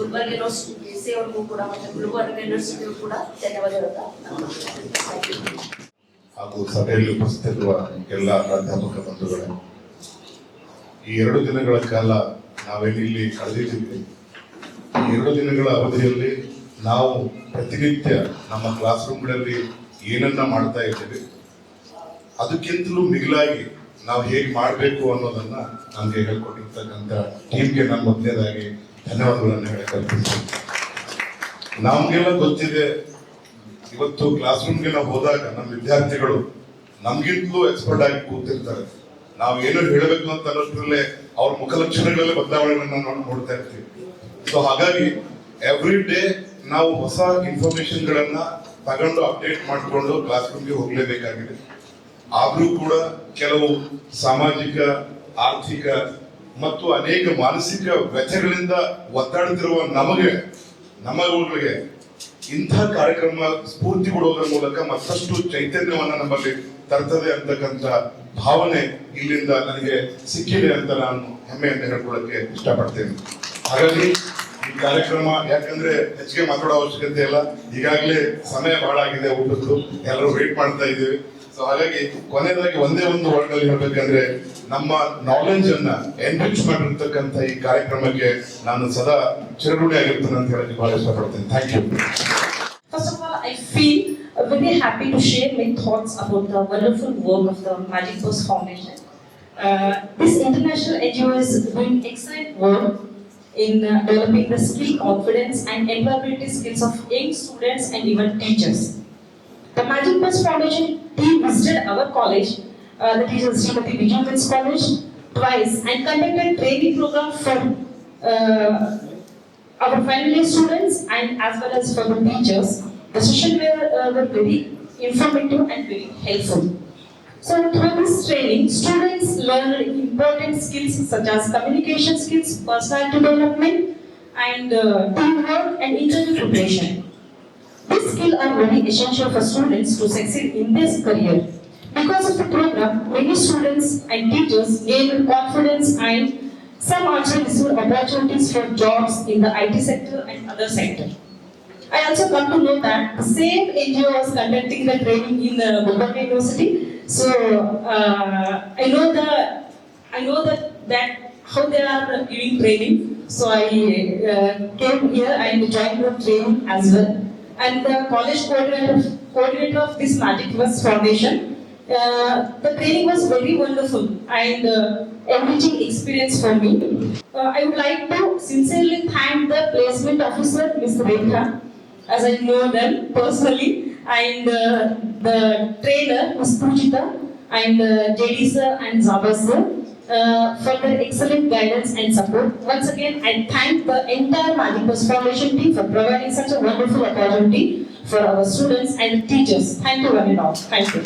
ಗುಲ್ಬರ್ಗ ಯೂನಿವರ್ಸಿಟಿ ಅವ್ರಿಗೂ ಕೂಡ ಮತ್ತೆ ಗುಲ್ಬರ್ಗ ಯೂನಿವರ್ಸಿಟಿಗೂ ಕೂಡ ಧನ್ಯವಾದಗಳು. ಹಾಗೂ ಸಭೆಯಲ್ಲಿ ಉಪಸ್ಥಿತರಿರುವ ಎಲ್ಲ ಪ್ರಾಧ್ಯಾಪಕ ಬಂಧುಗಳೇ, ಈ 2 ದಿನಗಳ ಕಾಲ ನಾವೇನಿಲ್ಲಿ ಕಳೆದಿದ್ದೀವಿ, ಈ 2 ದಿನಗಳ ಅವಧಿಯಲ್ಲಿ ನಾವು ಪ್ರತಿನಿತ್ಯ ನಮ್ಮ ಕ್ಲಾಸ್ ರೂಮ್ಗಳಲ್ಲಿ ಏನನ್ನ ಮಾಡ್ತಾ ಇದ್ದೀವಿ, ಅದಕ್ಕಿಂತಲೂ ಮಿಗಿಲಾಗಿ ನಾವು ಹೇಗೆ ಮಾಡಬೇಕು ಅನ್ನೋದನ್ನ ನಮಗೆ ಹೇಳ್ಕೊಟ್ಟಿರ್ತಕ್ಕಂಥ ಟೀಮ್ಗೆ ನಾನು ಮೊದಲನೇದಾಗಿ ಧನ್ಯವಾದಗಳನ್ನು ಹೇಳಕ್ಕಾಗ್ತೀನಿ. ನಮಗೆಲ್ಲ ಗೊತ್ತಿದೆ, ಇವತ್ತು ಕ್ಲಾಸ್ ರೂಮ್ಗೆ ನಾವು ಹೋದಾಗ ನಮ್ಮ ವಿದ್ಯಾರ್ಥಿಗಳು ನಮ್ಗಿಂತಲೂ ಎಕ್ಸ್ಪರ್ಟ್ ಆಗಿ ಕೂತಿರ್ತಾರೆ. ನಾವು ಏನೋ ಹೇಳಬೇಕು ಅಂತ ಅನ್ನೋದ್ರಲ್ಲೇ ಅವ್ರ ಮುಖಲಕ್ಷಣಗಳಲ್ಲೇ ಬದಲಾವಣೆಗಳನ್ನ ನಾವು ನೋಡ್ತಾ ಇರ್ತೀವಿ. ಸೊ ಹಾಗಾಗಿ ಎವ್ರಿ ಡೇ ನಾವು ಹೊಸ ಇನ್ಫಾರ್ಮೇಶನ್ ಗಳನ್ನ ತಗೊಂಡು ಅಪ್ಡೇಟ್ ಮಾಡಿಕೊಂಡು ಕ್ಲಾಸ್ ರೂಮ್ಗೆ ಹೋಗ್ಲೇಬೇಕಾಗಿದೆ. ಆದ್ರೂ ಕೂಡ ಕೆಲವು ಸಾಮಾಜಿಕ, ಆರ್ಥಿಕ ಮತ್ತು ಅನೇಕ ಮಾನಸಿಕ ವ್ಯಥೆಗಳಿಂದ ಒದ್ದಾಡುತ್ತಿರುವ ನಮ್ಮಗಳಿಗೆ ಇಂಥ ಕಾರ್ಯಕ್ರಮ ಸ್ಫೂರ್ತಿ ಕೊಡೋದ್ರ ಮೂಲಕ ಮತ್ತಷ್ಟು ಚೈತನ್ಯವನ್ನ ನಮ್ಮಲ್ಲಿ ತರ್ತದೆ ಅಂತಕ್ಕಂಥ ಭಾವನೆ ಇಲ್ಲಿಂದ ನನಗೆ ಸಿಕ್ಕಿದೆ ಅಂತ ನಾನು ಹೆಮ್ಮೆಯಿಂದ ಹೇಳ್ಕೊಳ್ಳಕ್ಕೆ ಇಷ್ಟಪಡ್ತೇನೆ. ಹಾಗಾಗಿ ಈ ಕಾರ್ಯಕ್ರಮ, ಯಾಕಂದ್ರೆ ಹೆಚ್ಚಿಗೆ ಮಾತಾಡೋ ಅವಶ್ಯಕತೆ ಇಲ್ಲ, ಈಗಾಗಲೇ ಸಮಯ ಬಹಳ ಆಗಿದೆ, ಊಟದ್ದು ಎಲ್ಲರೂ ವೇಟ್ ಮಾಡ್ತಾ ಇದ್ದೀವಿ. ಸೊ ಹಾಗಾಗಿ ಕೊನೆಯದಾಗಿ ಒಂದೇ ಒಂದು ವರ್ಡ್ ಅಲ್ಲಿ ಹೇಳ್ಬೇಕಂದ್ರೆ, ನಮ್ಮ ನಾಲೆಜ್ ಅನ್ನ ಎನ್ರಿಚ್ ಮಾಡಿರ್ತಕ್ಕಂಥ ಈ ಕಾರ್ಯಕ್ರಮಕ್ಕೆ ನಾನು ಸದಾ ಚಿರಋಣಿ ಆಗಿರ್ತೇನೆ ಅಂತ ಹೇಳಕ್ಕೆ ಬಹಳ ಇಷ್ಟಪಡ್ತೇನೆ. Thank you. First of all, I feel very happy to share my thoughts about the wonderful work of the Magic Post Foundation. This international NGO is doing excellent work in developing the skill, confidence and employability skills of young students and even teachers. The Magic Post Foundation team visited our college, that is Srimati Vijayamans College, twice and conducted training program for our final year students and as well as for the teachers. The session were very informative and very helpful. So through this training, students learned important skills such as communication skills, personality development, and teamwork and interview preparation. These skills are very essential for students to succeed in this career. Because of the program, many students and teachers gained confidence and some also received opportunities for jobs in the IT sector and other sectors. I also come to know that the same NGO was conducting the training in Gulbarga University. So I know that how they are giving training. So I came here and joined the training as well. And the college coordinator of this Magic Post Foundation. The training was very wonderful and enriching experience for me. I would like to sincerely thank the placement officer, Ms. Rekha, as I know them personally, and the trainer, Ms. Pujita, and JD sir and Zaba sir for their excellent guidance and support. Once again, I thank the entire Magic Post Foundation team for providing such a wonderful opportunity for our students and teachers. Thank you one and all. Thank you.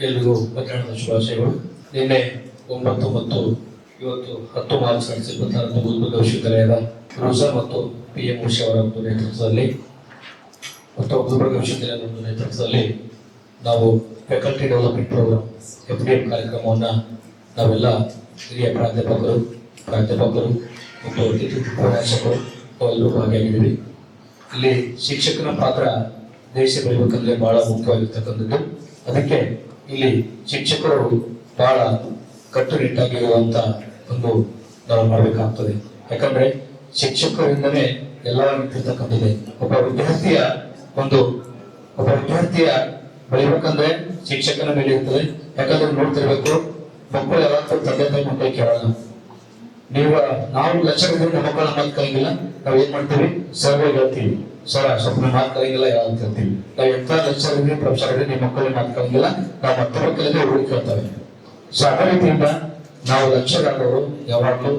ಎಲ್ರಿಗೂ ಮಧ್ಯಾಹ್ನದ ಶುಭಾಶಯಗಳು. ನಿನ್ನೆ 9 ಮತ್ತು ಇವತ್ತು 10 March 2026 Gulbarga ವಿಶ್ವವಿದ್ಯಾಲಯದ Rosa ಮತ್ತು PM Usha ಅವರ ನೇತೃತ್ವದಲ್ಲಿ ಮತ್ತು ಗುಲ್ಬರ್ಗ ವಿಶ್ವವಿದ್ಯಾಲಯದ ನೇತೃತ್ವದಲ್ಲಿ ನಾವು ಫ್ಯಾಕಲ್ಟಿ ಡೆವಲಪ್ಮೆಂಟ್ ಪ್ರೋಗ್ರಾಮ್ FDM ಕಾರ್ಯಕ್ರಮವನ್ನು ನಾವೆಲ್ಲ ಹಿರಿಯ ಪ್ರಾಧ್ಯಾಪಕರು ಮತ್ತು ಅತಿಥಿ ಉಪನ್ಯಾಸಕರು ಎಲ್ಲರೂ ಭಾಗಿಯಾಗಿದ್ದೀವಿ. ಇಲ್ಲಿ ಶಿಕ್ಷಕನ ಪಾತ್ರ ದೇಶ ಬೆಳಿಬೇಕಂದ್ರೆ ಬಹಳ ಮುಖ್ಯವಾಗಿರ್ತಕ್ಕಂಥದ್ದು. ಅದಕ್ಕೆ ಇಲ್ಲಿ ಶಿಕ್ಷಕರು ಬಹಳ ಕಟ್ಟುನಿಟ್ಟಾಗಿರುವಂತ ಒಂದು ನಾವು ಮಾಡಬೇಕಾಗ್ತದೆ. ಯಾಕಂದ್ರೆ ಶಿಕ್ಷಕರಿಂದನೇ ಎಲ್ಲ ನಿಂತಿರ್ತಕ್ಕಂಥದ್ದೇ. ಒಬ್ಬ ವಿದ್ಯಾರ್ಥಿಯ ಬೆಳಿಬೇಕಂದ್ರೆ ಶಿಕ್ಷಕನ ಮೇಲೆ ಇರ್ತದೆ. ಯಾಕಂದ್ರೆ ನೋಡ್ತಿರ್ಬೇಕು, ಮಕ್ಕಳು ಯಾವತ್ತೂ ತಂದೆ ತಾಯಿ ಮಕ್ಕಳು ಕೇಳಲ್ಲ. ನಾವು ಲಕ್ಷಗಳಿದ್ರೆ ನಮ್ಮ ಮಕ್ಕಳ ಮಾತು ಕಲಿಯಂಗಿಲ್ಲ. ನಾವ್ ಏನ್ ಮಾಡ್ತೀವಿ, ಸರ್ವೆ ಹೇಳ್ತೀವಿ, ಸ್ವಲ್ಪ ಮಾತು ಕಲಿಯಂಗಿಲ್ಲ ಅಂತ ಹೇಳ್ತೀವಿ. ನಾವು ಎಂತ ಲಕ್ಷಗಳಿದ್ರೆ ಪ್ರೊಫೆಸರ್ ಇದ್ರೆ ನಿಮ್ಮ ಮಕ್ಕಳಿಗೆ ಮಾತು ಕಲಿಯಂಗಿಲ್ಲ, ನಾವು ಮತ್ತೆ ಮಕ್ಕಳಲ್ಲಿ ಹುಡುಗಿ ಕೇಳ್ತೇವೆ. ಸೊ ಅದೇ ರೀತಿಯಿಂದ ನಾವು ಲಕ್ಷ್ಯಗಾರರು ಯಾವಾಗಲೂ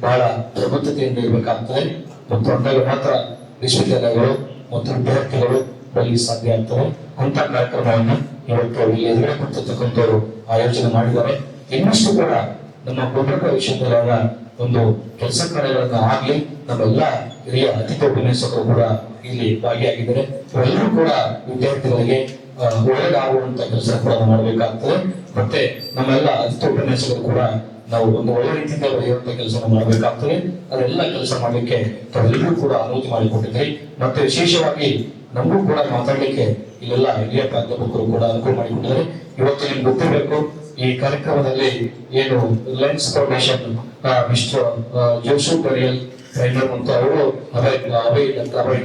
ಬಹಳ ಪ್ರಬುದ್ಧತೆಯಿಂದ ಇರಬೇಕಾಗ್ತದೆ. ಮತ್ತು ಅಂದಾಗ ಮಾತ್ರ ವಿಶ್ವವಿದ್ಯಾಲಯಗಳು ಮತ್ತು ವಿದ್ಯಾರ್ಥಿಗಳು ಬೆಳೆಯಲು ಸಾಧ್ಯ ಆಗ್ತದೆ. ಅಂತ ಕಾರ್ಯಕ್ರಮವನ್ನು ಇವತ್ತು ಇಲ್ಲಿ ಎದುರೇ ಕೊಡ್ತಿರ್ತಕ್ಕಂಥವ್ರು ಆಯೋಜನೆ ಮಾಡಿದ್ದಾರೆ. ಇನ್ನಷ್ಟು ಕೂಡ ನಮ್ಮ ಗುಲ್ಬರ್ಗ ವಿಶ್ವವಿದ್ಯಾಲಯದ ಒಂದು ಕೆಲಸ ಕಾರ್ಯಗಳನ್ನ ಆಗ್ಲಿ ನಮ್ಮೆಲ್ಲ ಹಿರಿಯ ಅತಿಥಿ ಉಪನ್ಯಾಸಕರು ಕೂಡ ಇಲ್ಲಿ ಭಾಗಿಯಾಗಿದ್ದಾರೆ. ಇವರೆಲ್ಲರೂ ಕೂಡ ವಿದ್ಯಾರ್ಥಿಗಳಿಗೆ ಒಳ್ಳೆಯದಾಗುವಂತ ಕೆಲಸ ಕೂಡ ಮಾಡಬೇಕಾಗ್ತದೆ. ಮತ್ತೆ ನಮ್ಮೆಲ್ಲ ಅತಿಥಿ ಉಪನ್ಯಾಸಕರು ಕೂಡ ನಾವು ಒಂದು ಒಳ್ಳೆ ರೀತಿಯಿಂದ ಬೆಳೆಯುವಂತ ಕೆಲಸ ಮಾಡಬೇಕಾಗ್ತದೆ. ಅದೆಲ್ಲ ಕೆಲಸ ಮಾಡಲಿಕ್ಕೆ ತಾವೆಲ್ಲರೂ ಕೂಡ ಅನುಮತಿ ಮಾಡಿಕೊಟ್ಟಿದ್ರಿ. ಮತ್ತೆ ವಿಶೇಷವಾಗಿ ನಮಗೂ ಕೂಡ ಮಾತಾಡ್ಲಿಕ್ಕೆ ಇಲ್ಲೆಲ್ಲ ಹಿರಿಯ ಪ್ರಾಧ್ಯಾಪಕರು ಕೂಡ ಅನುಕೂಲ ಮಾಡಿಕೊಟ್ಟಿದ್ದಾರೆ. ಇವತ್ತು ನಿಮ್ಗೆ ಗೊತ್ತಿರಬೇಕು, ಈ ಕಾರ್ಯಕ್ರಮದಲ್ಲಿ ಏನು ರಿಲಯನ್ಸ್ ಫೌಂಡೇಶನ್ ಮಿಸ್ಟರ್ ಜೋಶು ಬರಿಯಲ್ ಟ್ರೈನರ್ ಮತ್ತು ಅವರು ಅಭಯ್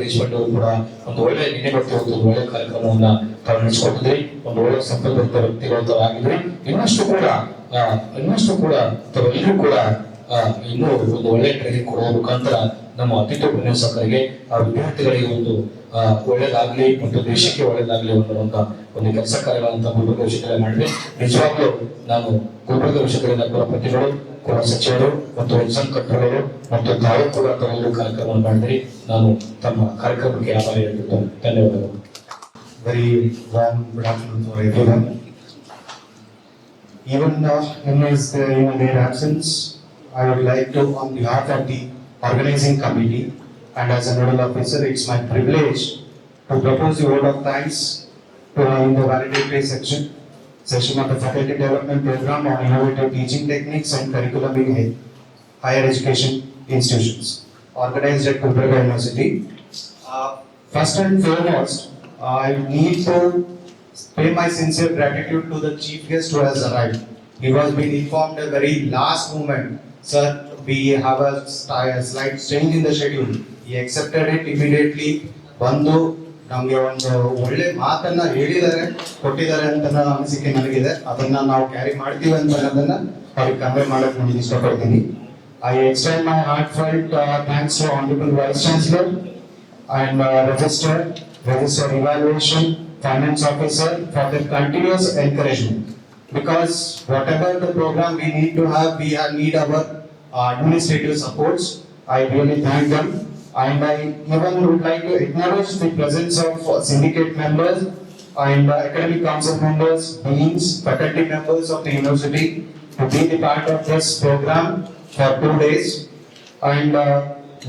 ದೇಶಪಾಂಡೆ ಅವರು ಕೂಡ ಒಂದು ಒಳ್ಳೆ ನಿನ್ನೆ ಒಂದು ಒಳ್ಳೆ ಕಾರ್ಯಕ್ರಮವನ್ನ ತಾವು ನಡೆಸಿಕೊಟ್ಟಿದ್ರಿ. ಒಂದು ಒಳ್ಳೆ ಸಂಕಲ್ಪಿತ ವ್ಯಕ್ತಿಗಳು ಆಗಿದ್ರಿ. ಇನ್ನಷ್ಟು ಕೂಡ ತಾವೆಲ್ಲರೂ ಕೂಡ ಇನ್ನೂ ಒಂದು ಒಳ್ಳೆ ಟ್ರೈನಿಂಗ್ ಕೊಡುವ ಮುಖಾಂತರ ನಮ್ಮ ಅತಿಥಿ ಉಪನ್ಯಾಸಕರಿಗೆ ಆ ವಿದ್ಯಾರ್ಥಿಗಳಿಗೆ ಒಂದು ಒಳ್ಳೇದಾಗ್ಲಿ ಮತ್ತು ದೇಶಕ್ಕೆ ಒಳ್ಳೇದಾಗ್ಲಿ ಅನ್ನುವಂತ ಒಂದು ಕೆಲಸ ಕಾರ್ಯಗಳಂತ ಗುಲ್ಬರ್ಗ ವಿಶ್ವವಿದ್ಯಾಲಯ ಮಾಡಿದೆ. ನಿಜವಾಗ್ಲೂ ನಾನು ಗುಲ್ಬರ್ಗ ವಿಶ್ವವಿದ್ಯಾಲಯದ ಕುಲಪತಿಗಳು, ಕುಲ ಸಚಿವರು ಮತ್ತು ಎಕ್ಸಾಮ್ ಕಂಟ್ರೋಲರು ಮತ್ತು ತಾವು ಕೂಡ ತಾವೆಲ್ಲರೂ ಕಾರ್ಯಕ್ರಮವನ್ನು ಮಾಡಿದ್ರಿ. ನಾನು ತಮ್ಮ ಕಾರ್ಯಕ್ರಮಕ್ಕೆ ಆಭಾರಿಯಾಗಿದ್ದೇನೆ. ಧನ್ಯವಾದಗಳು. Very warm good afternoon for everyone. Even in their absence, I would like to, on behalf of the organizing committee and as a nodal officer, it's my privilege to propose the word of thanks in the valedictory session of the Faculty Development Program on Innovative Teaching Techniques and Curriculum in Higher Education Institutions, organized at Gulbarga University. First and foremost, I need to pay my sincere gratitude to the chief guest who has arrived. He was being informed at the very last moment, sir, we have a slight change in the schedule. He accepted it immediately. ಬಂದು ನಮಗೆ ಒಂದು ಒಳ್ಳೆ ಮಾತನ್ನ ಕೊಟ್ಟಿದ್ದಾರೆ ಅಂತ ಅನಿಸಿಕೆ ನನಗಿದೆ. ಅದನ್ನ ನಾವು ಕ್ಯಾರಿ ಮಾಡ್ತೀವಿ ಅಂತ ಅನ್ನೋದನ್ನ ಅವ್ರಿಗೆ ಕನ್ವೆ ಮಾಡಕ್ ನಾನು ಇಷ್ಟಪಡ್ತೀನಿ. I extend my heartfelt thanks to Honorable Vice Chancellor and Register Evaluation Finance Officer for their continuous encouragement. Because whatever the program we need to have, need our administrative supports. I really thank them, and I even would like to acknowledge the presence of syndicate members and academic council members, deans, faculty members of the university to be the part of this program for 2 days. And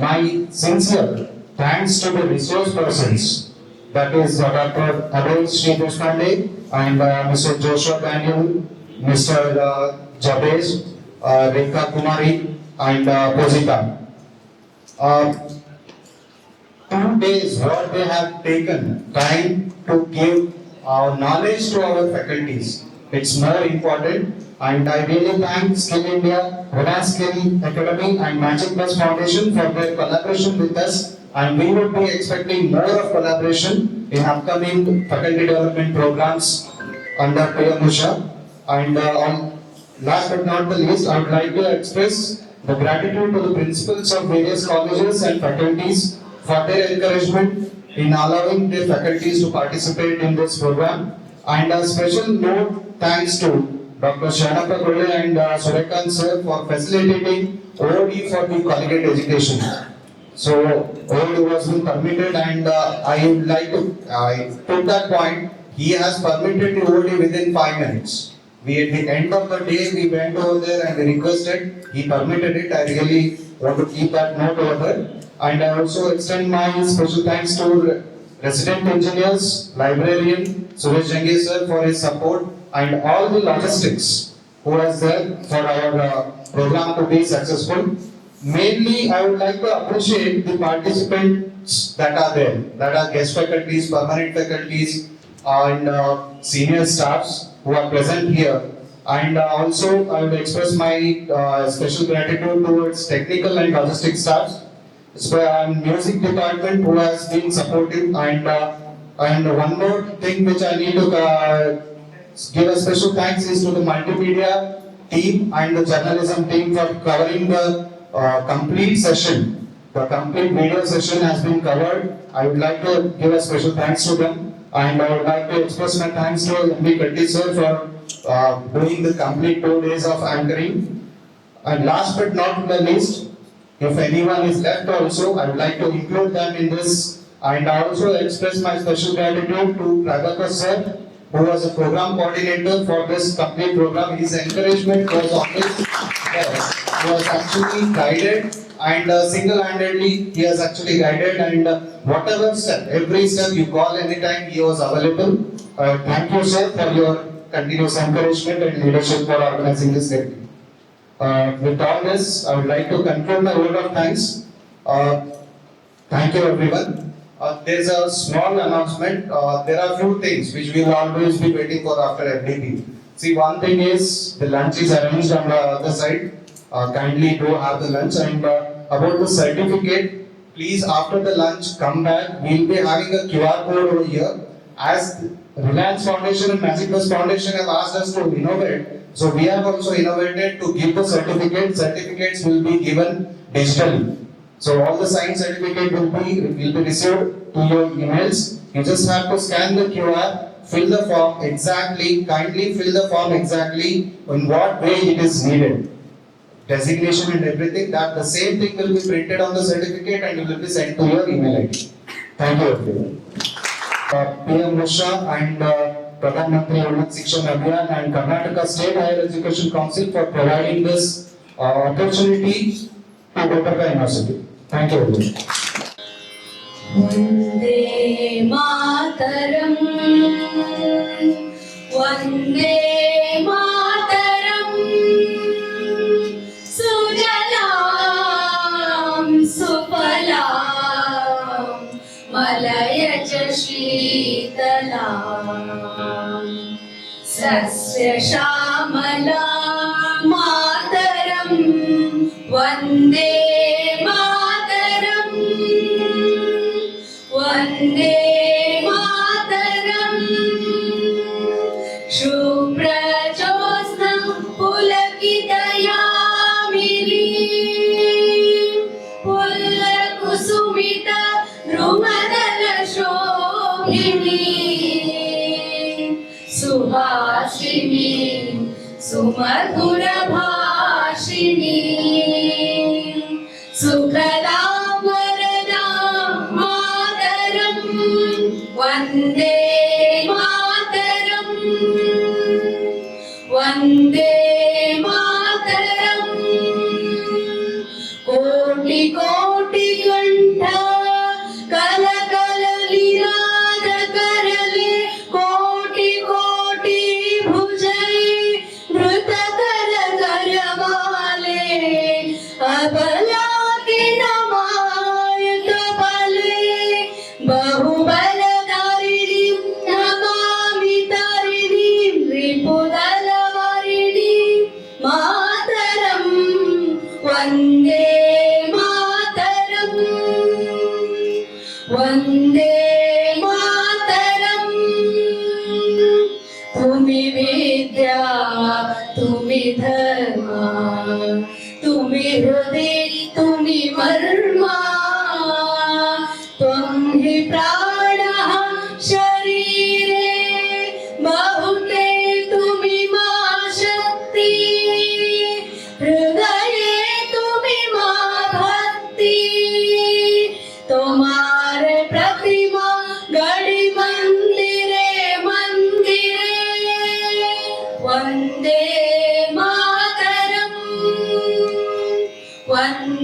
my sincere thanks to the resource persons, that is Dr. Abhay Deshpande and Mr. Joshua Daniel, Mr. Jabez, Rekha Kumari and Posita. 2 days what they have taken time to give knowledge to our faculties. It's more important, and I really thank Skill India, Reliance Skill Academy and Magic Bus Foundation for their collaboration with us. And we would be expecting more of collaboration in upcoming faculty development programs under PM Usha. And last but not the least, I would like to express the gratitude to the principals of various colleges and faculties for their encouragement in allowing their faculties to participate in this program. And a special note thanks to Dr. Shanapa Gole and Surekan sir for facilitating OD for the collegiate education. So OD was permitted, and I would like to put that point. He has permitted the OD within 5 minutes. At the end of the day, we went over there and requested. He permitted it. I really want to keep that note over there. And I also extend my special thanks to resident engineers, librarian Suresh Jangir sir for his support, and all the logistics who has there for our program to be successful. Mainly, I would like to appreciate the participants that are there, that are guest faculties, permanent faculties, and senior staffs who are present here. And also, I would express my special gratitude towards technical and logistic staffs, music department who has been supportive, and one more thing which I need to give a special thanks is to the multimedia team and the journalism team for covering the complete session. The complete video session has been covered. I would like to give a special thanks to them, and I would like to express my thanks to MB Katti sir for doing the complete 2 days of anchoring. And last but not the least, if anyone is left also, I would like to include them in this, and I also express my special gratitude to Prabhakar sir, who was a program coordinator for this complete program. His encouragement was always there. He was actually guided, and single-handedly he has actually guided, and whatever step, every step you call anytime, he was available. Thank you sir for your continuous encouragement and leadership for organizing this event. With all this, I would like to conclude my word of thanks. Thank you everyone. There's a small announcement. There are few things which we will always be waiting for after FDP. See, one thing is the lunch is arranged on the other side. Kindly do have the lunch. And about the certificate, please after the lunch come back. We'll be having a QR code over here. As Reliance Foundation and Magic Bus Foundation have asked us to innovate, so we have also innovated to give the certificate. Certificates will be given digitally. So all the signed certificate will be received to your emails. You just have to scan the QR, fill the form exactly, kindly fill the form exactly in what way it is needed. Designation and everything, that the same thing will be printed on the certificate and it will be sent to your email ID. Thank you everyone. PM Usha and Pradhan Mantri Unnat Shikshan Abhiyan and Karnataka State Higher Education Council for providing this opportunity to Gulbarga University. Thank you everyone. Vande Mataram, Vande Mataram, Sujalam Sufalam, Malayaj Shitalam, Sasya Shamalam Mataram, Vande Mataram, Vande Mataram, Shubhra Jyosna Pulakitayamini, Pullakusumita Dhrumadala Shobhini, Suhasini Sumadhura Bhashini, Sukhadam Varadam Mataram, Vande Mataram, Vande Mataram, Koti Koti Kantha Kala Kala Nirada Karale, Koti Koti Bhujai Dhruta Kara Karavale, Abala Ki Namayata Pale, Bahubaladharini Namami Tarini, Ripudalavarini Mataram, Vande Mataram, Vande Mataram, Tumi Vidya, Tumi Dharma, Tumi Hriday, Tumi Marma, Tvam hi Pranaha Sharire, Bahute Tumi Ma Shakti, Hridaye Tumi Ma Bhakti, Tomare Pratima Gadi Mandire Mandire, Vande Mataram, Vande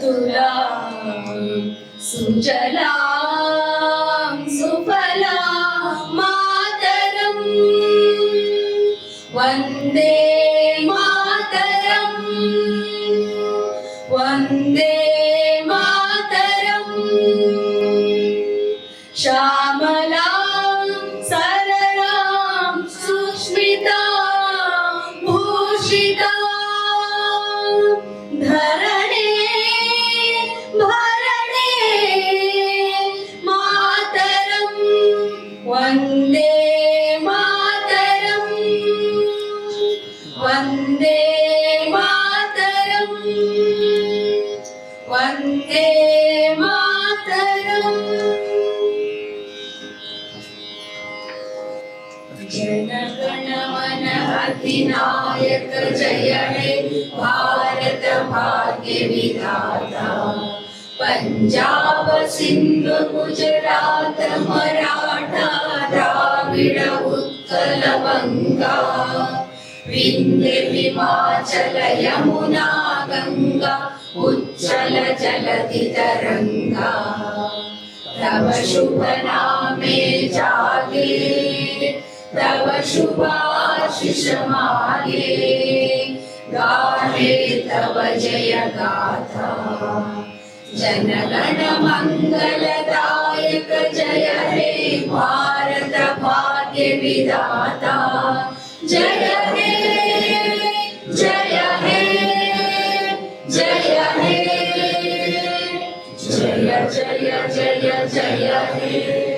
अतुला सुजला सुफला मातरम् वन्दे मातरम् वन्दे मातरम् श्यामलां सरलां सुस्मिता भूषिता धरणे भरणे मातरम् वन्दे मातरम् वन्दे मातरम् वन्दे मातरम् जनगण मन अधिनायक जय हे भारत भाग्य विधाता पंजाब सिंधु गुजरात मराठा द्राविड उत्कल बंगा विंध्य हिमाचल यमुना गंगा उच्चल जलधि तरंगा तव शुभ नामे जागे तव शुभाशिष मागे गाहे तव जय गाथा जनगण मंगलदायक जय हे भारत भाग्य विधाता जय हे जय हे जय हे जय जय जय जय हे